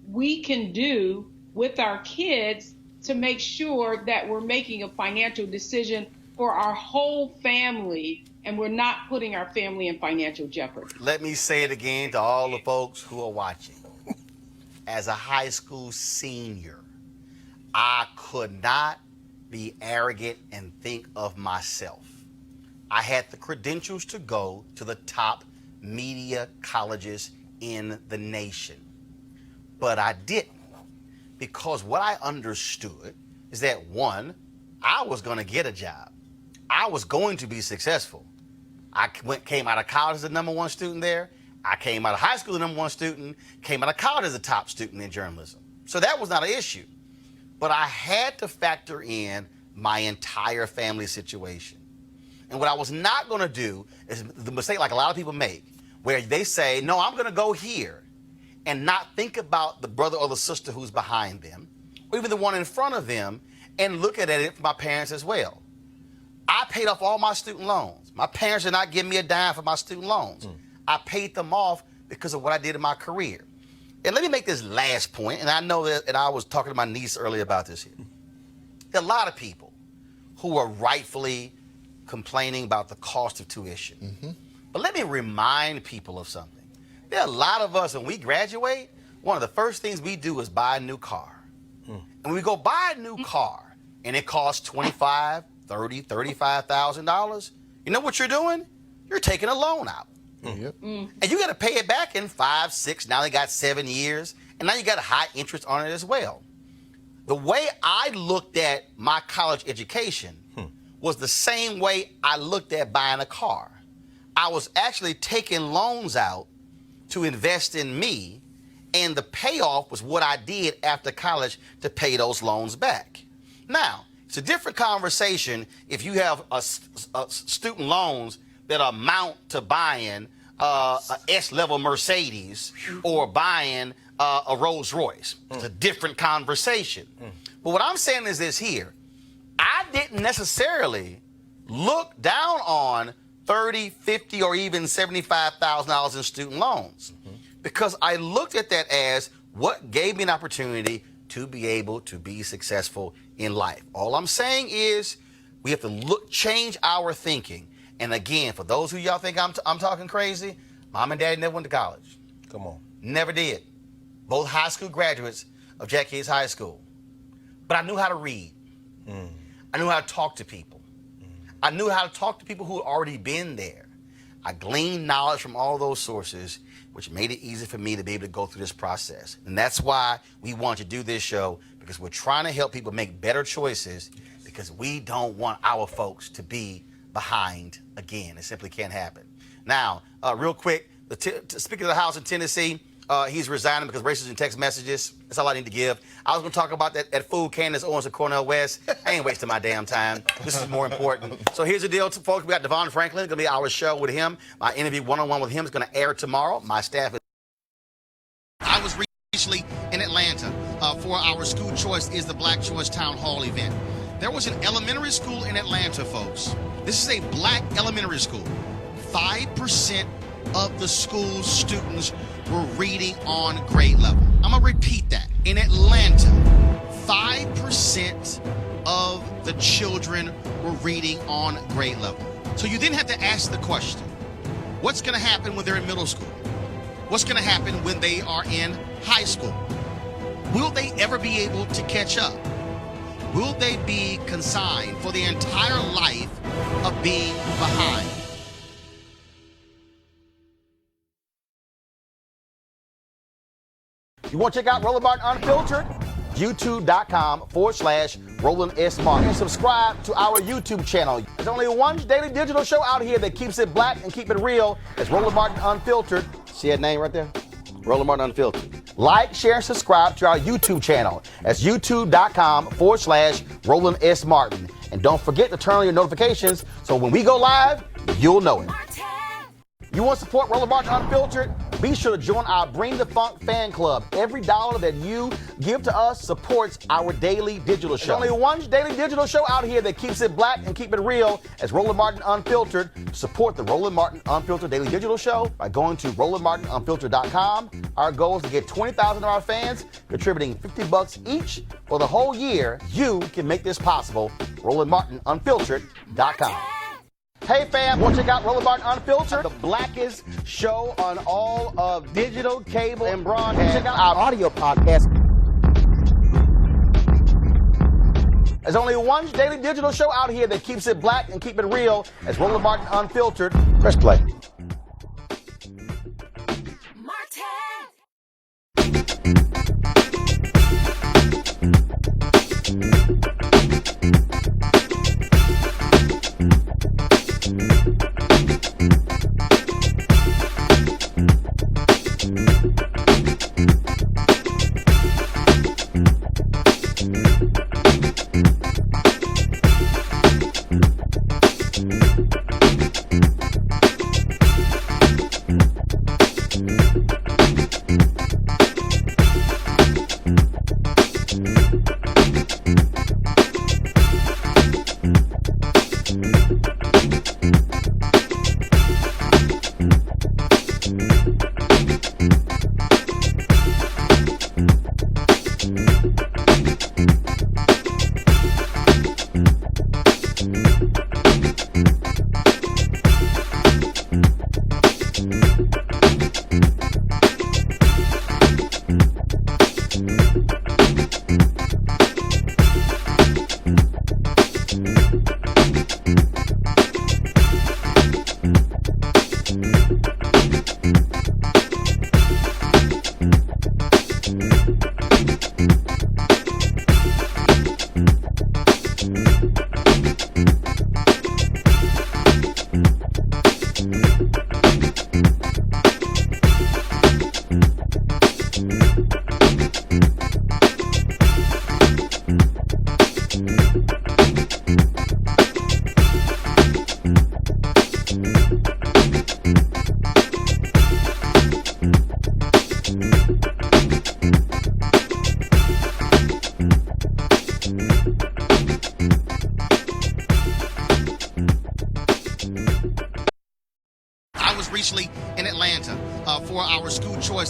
we can do with our kids to make sure that we're making a financial decision for our whole family, and we're not putting our family in financial jeopardy. Let me say it again to all the folks who are watching. As a high school senior, I could not be arrogant and think of myself. I had the credentials to go to the top media colleges in the nation, but I didn't, because what I understood is that, one, I was going to get a job. I was going to be successful. I came out of college as the #1 student there. I came out of high school as the #1 student, came out of college as a top student in journalism. So that was not an issue. But I had to factor in my entire family situation. And what I was not going to do is the mistake like a lot of people make, where they say, no, I'm going to go here, and not think about the brother or the sister who's behind them, or even the one in front of them, and look at it for my parents as well. I paid off all my student loans. My parents did not give me a dime for my student loans. I paid them off because of what I did in my career. And let me make this last point, and I know that, and I was talking to my niece earlier about this here. There are a lot of people who are rightfully complaining about the cost of tuition. But let me remind people of something. There are a lot of us, when we graduate, one of the first things we do is buy a new car. And when we go buy a new car, and it costs $25,000, $30,000, $35,000, you know what you're doing? You're taking a loan out. And you got to pay it back in 5, 6, now they got 7 years, and now you got a high interest on it as well. The way I looked at my college education was the same way I looked at buying a car. I was actually taking loans out to invest in me, and the payoff was what I did after college to pay those loans back. Now, it's a different conversation if you have student loans that amount to buying a S-level Mercedes or buying a Rolls Royce. It's a different conversation. But what I'm saying is this here. I didn't necessarily look down on $30,000, $50,000, or even $75,000 in student loans, because I looked at that as what gave me an opportunity to be able to be successful in life. All I'm saying is we have to change our thinking. And again, for those who y'all think I'm talking crazy, mom and dad never went to college. Come on. Never did. Both high school graduates of Jack Yates High School. But I knew how to read. I knew how to talk to people. I knew how to talk to people who had already been there. I gleaned knowledge from all those sources, which made it easy for me to be able to go through this process. And that's why we want to do this show, because we're trying to help people make better choices, because we don't want our folks to be behind again. It simply can't happen. Now, real quick, the Speaker of the House in Tennessee, he's resigning because racism in text messages. That's all I need to give. I was going to talk about that fool Candace Owens of Cornell West. I ain't wasting my damn time. This is more important. So here's the deal, folks. We got Devon Franklin. It's going to be our show with him. My interview one-on-one with him is going to air tomorrow. My staff is... I was recently in Atlanta for our School Choice is the Black Choice Town Hall event. There was an elementary school in Atlanta, folks. This is a black elementary school. 5% of the school's students were reading on grade level. I'm going to repeat that. In Atlanta, 5% of the children were reading on grade level. So you then have to ask the question, what's going to happen when they're in middle school? What's going to happen when they are in high school? Will they ever be able to catch up? Will they be consigned for the entire life of being behind? You want to check out Roland Martin Unfiltered? YouTube.com/Roland S. Martin. And subscribe to our YouTube channel. There's only one daily digital show out here that keeps it black and keep it real. It's Roland Martin Unfiltered. See that name right there? Roland Martin Unfiltered. Like, share, and subscribe to our YouTube channel. That's YouTube.com/Roland S. Martin. And don't forget to turn on your notifications so when we go live, you'll know it. You want to support Roland Martin Unfiltered? Be sure to join our Bring the Funk fan club. Every dollar that you give to us supports our daily digital show. There's only one daily digital show out here that keeps it black and keep it real. It's Roland Martin Unfiltered. Support the Roland Martin Unfiltered daily digital show by going to RolandMartinUnfiltered.com. Our goal is to get 20,000 of our fans contributing $50 each for the whole year. You can make this possible. RolandMartinUnfiltered.com. Hey fam, want to check out Roland Martin Unfiltered? The blackest show on all of digital, cable, and broadcast. Check out our audio podcast. There's only one daily digital show out here that keeps it black and keep it real. It's Roland Martin Unfiltered. Press play.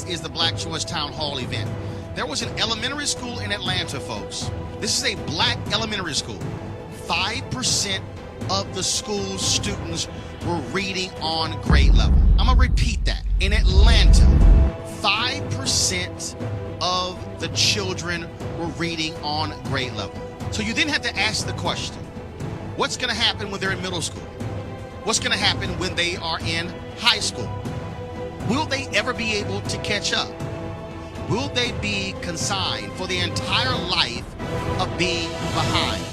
is the Black Choice Town Hall event. There was an elementary school in Atlanta, folks. This is a black elementary school. 5% of the school's students were reading on grade level. I'm going to repeat that. In Atlanta, 5% of the children were reading on grade level. So you then have to ask the question, what's going to happen when they're in middle school? What's going to happen when they are in high school? Will they ever be able to catch up? Will they be consigned for the entire life of being behind?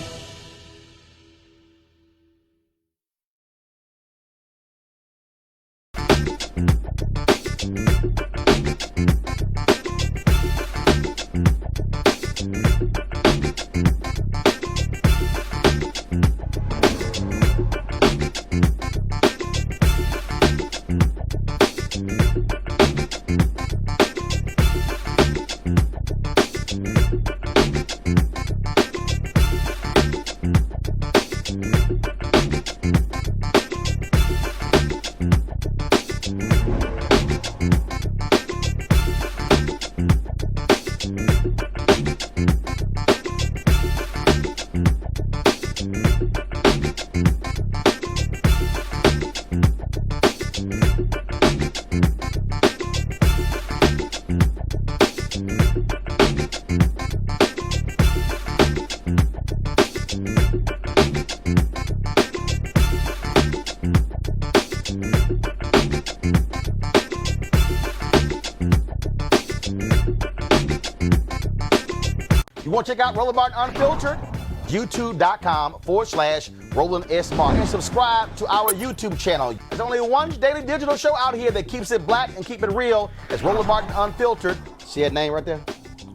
You want to check out Roland Martin Unfiltered? YouTube.com/Roland S. Martin. And subscribe to our YouTube channel. There's only one daily digital show out here that keeps it black and keep it real. It's Roland Martin Unfiltered. See that name right there?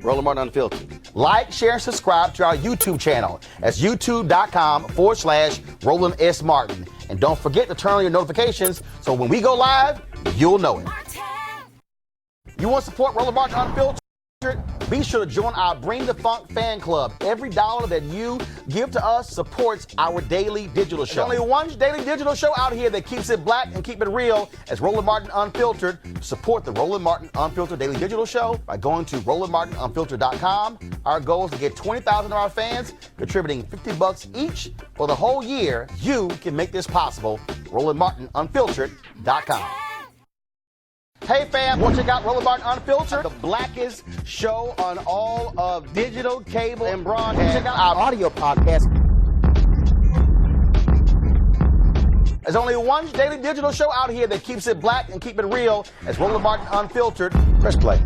Roland Martin Unfiltered. Like, share, and subscribe to our YouTube channel. That's YouTube.com/Roland S. Martin. And don't forget to turn on your notifications so when we go live, you'll know it. You want to support Roland Martin Unfiltered? Be sure to join our Bring the Funk fan club. Every dollar that you give to us supports our daily digital show. There's only one daily digital show out here that keeps it black and keep it real. It's Roland Martin Unfiltered. Support the Roland Martin Unfiltered daily digital show by going to RolandMartinUnfiltered.com. Our goal is to get 20,000 of our fans contributing $50 each for the whole year. You can make this possible. RolandMartinUnfiltered.com. Hey fam, want to check out Roland Martin Unfiltered? The blackest show on all of digital, cable, and broadcast. Check out our audio podcast. There's only one daily digital show out here that keeps it black and keep it real. It's Roland Martin Unfiltered. Press play.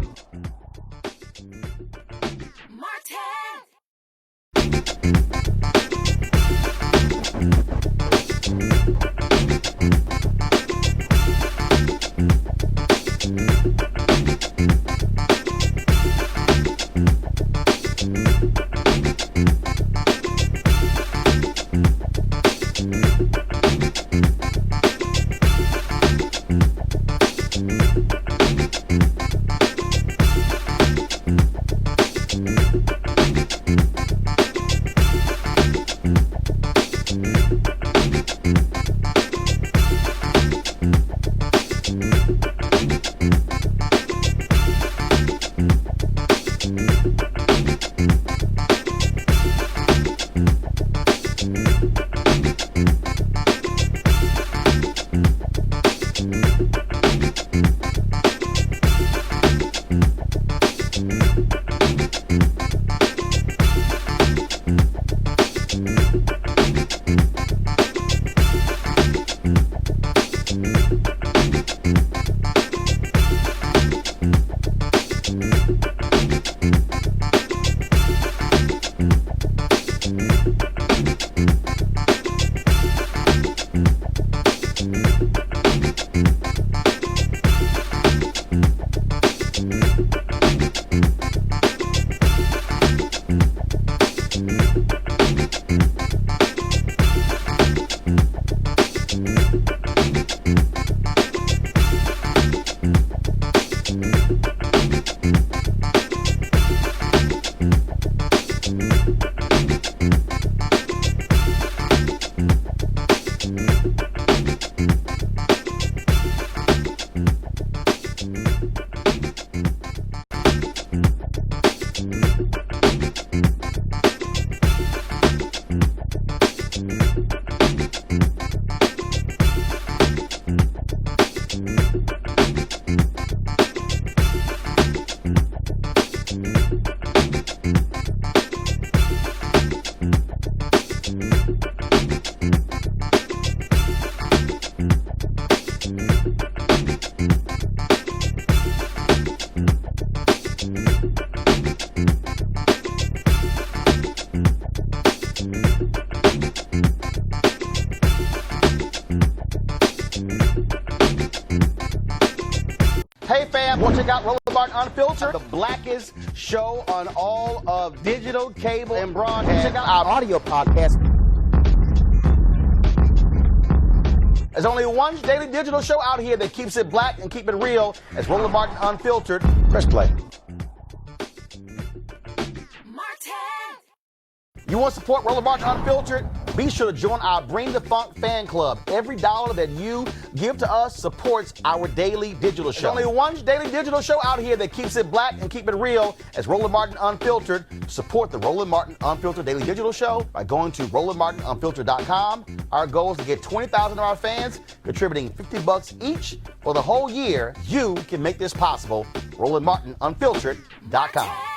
Check out Roland Martin Unfiltered, the blackest show on all of digital, cable, and broadcast. Check out our audio podcast. There's only one daily digital show out here that keeps it black and keep it real. It's Roland Martin Unfiltered. Press play. You want to support Roland Martin Unfiltered? Be sure to join our Bring the Funk fan club. Every dollar that you give to us supports our daily digital show. There's only one daily digital show out here that keeps it black and keep it real. It's Roland Martin Unfiltered. Support the Roland Martin Unfiltered daily digital show by going to RolandMartinUnfiltered.com. Our goal is to get 20,000 of our fans contributing $50 each for the whole year. You can make this possible. RolandMartinUnfiltered.com.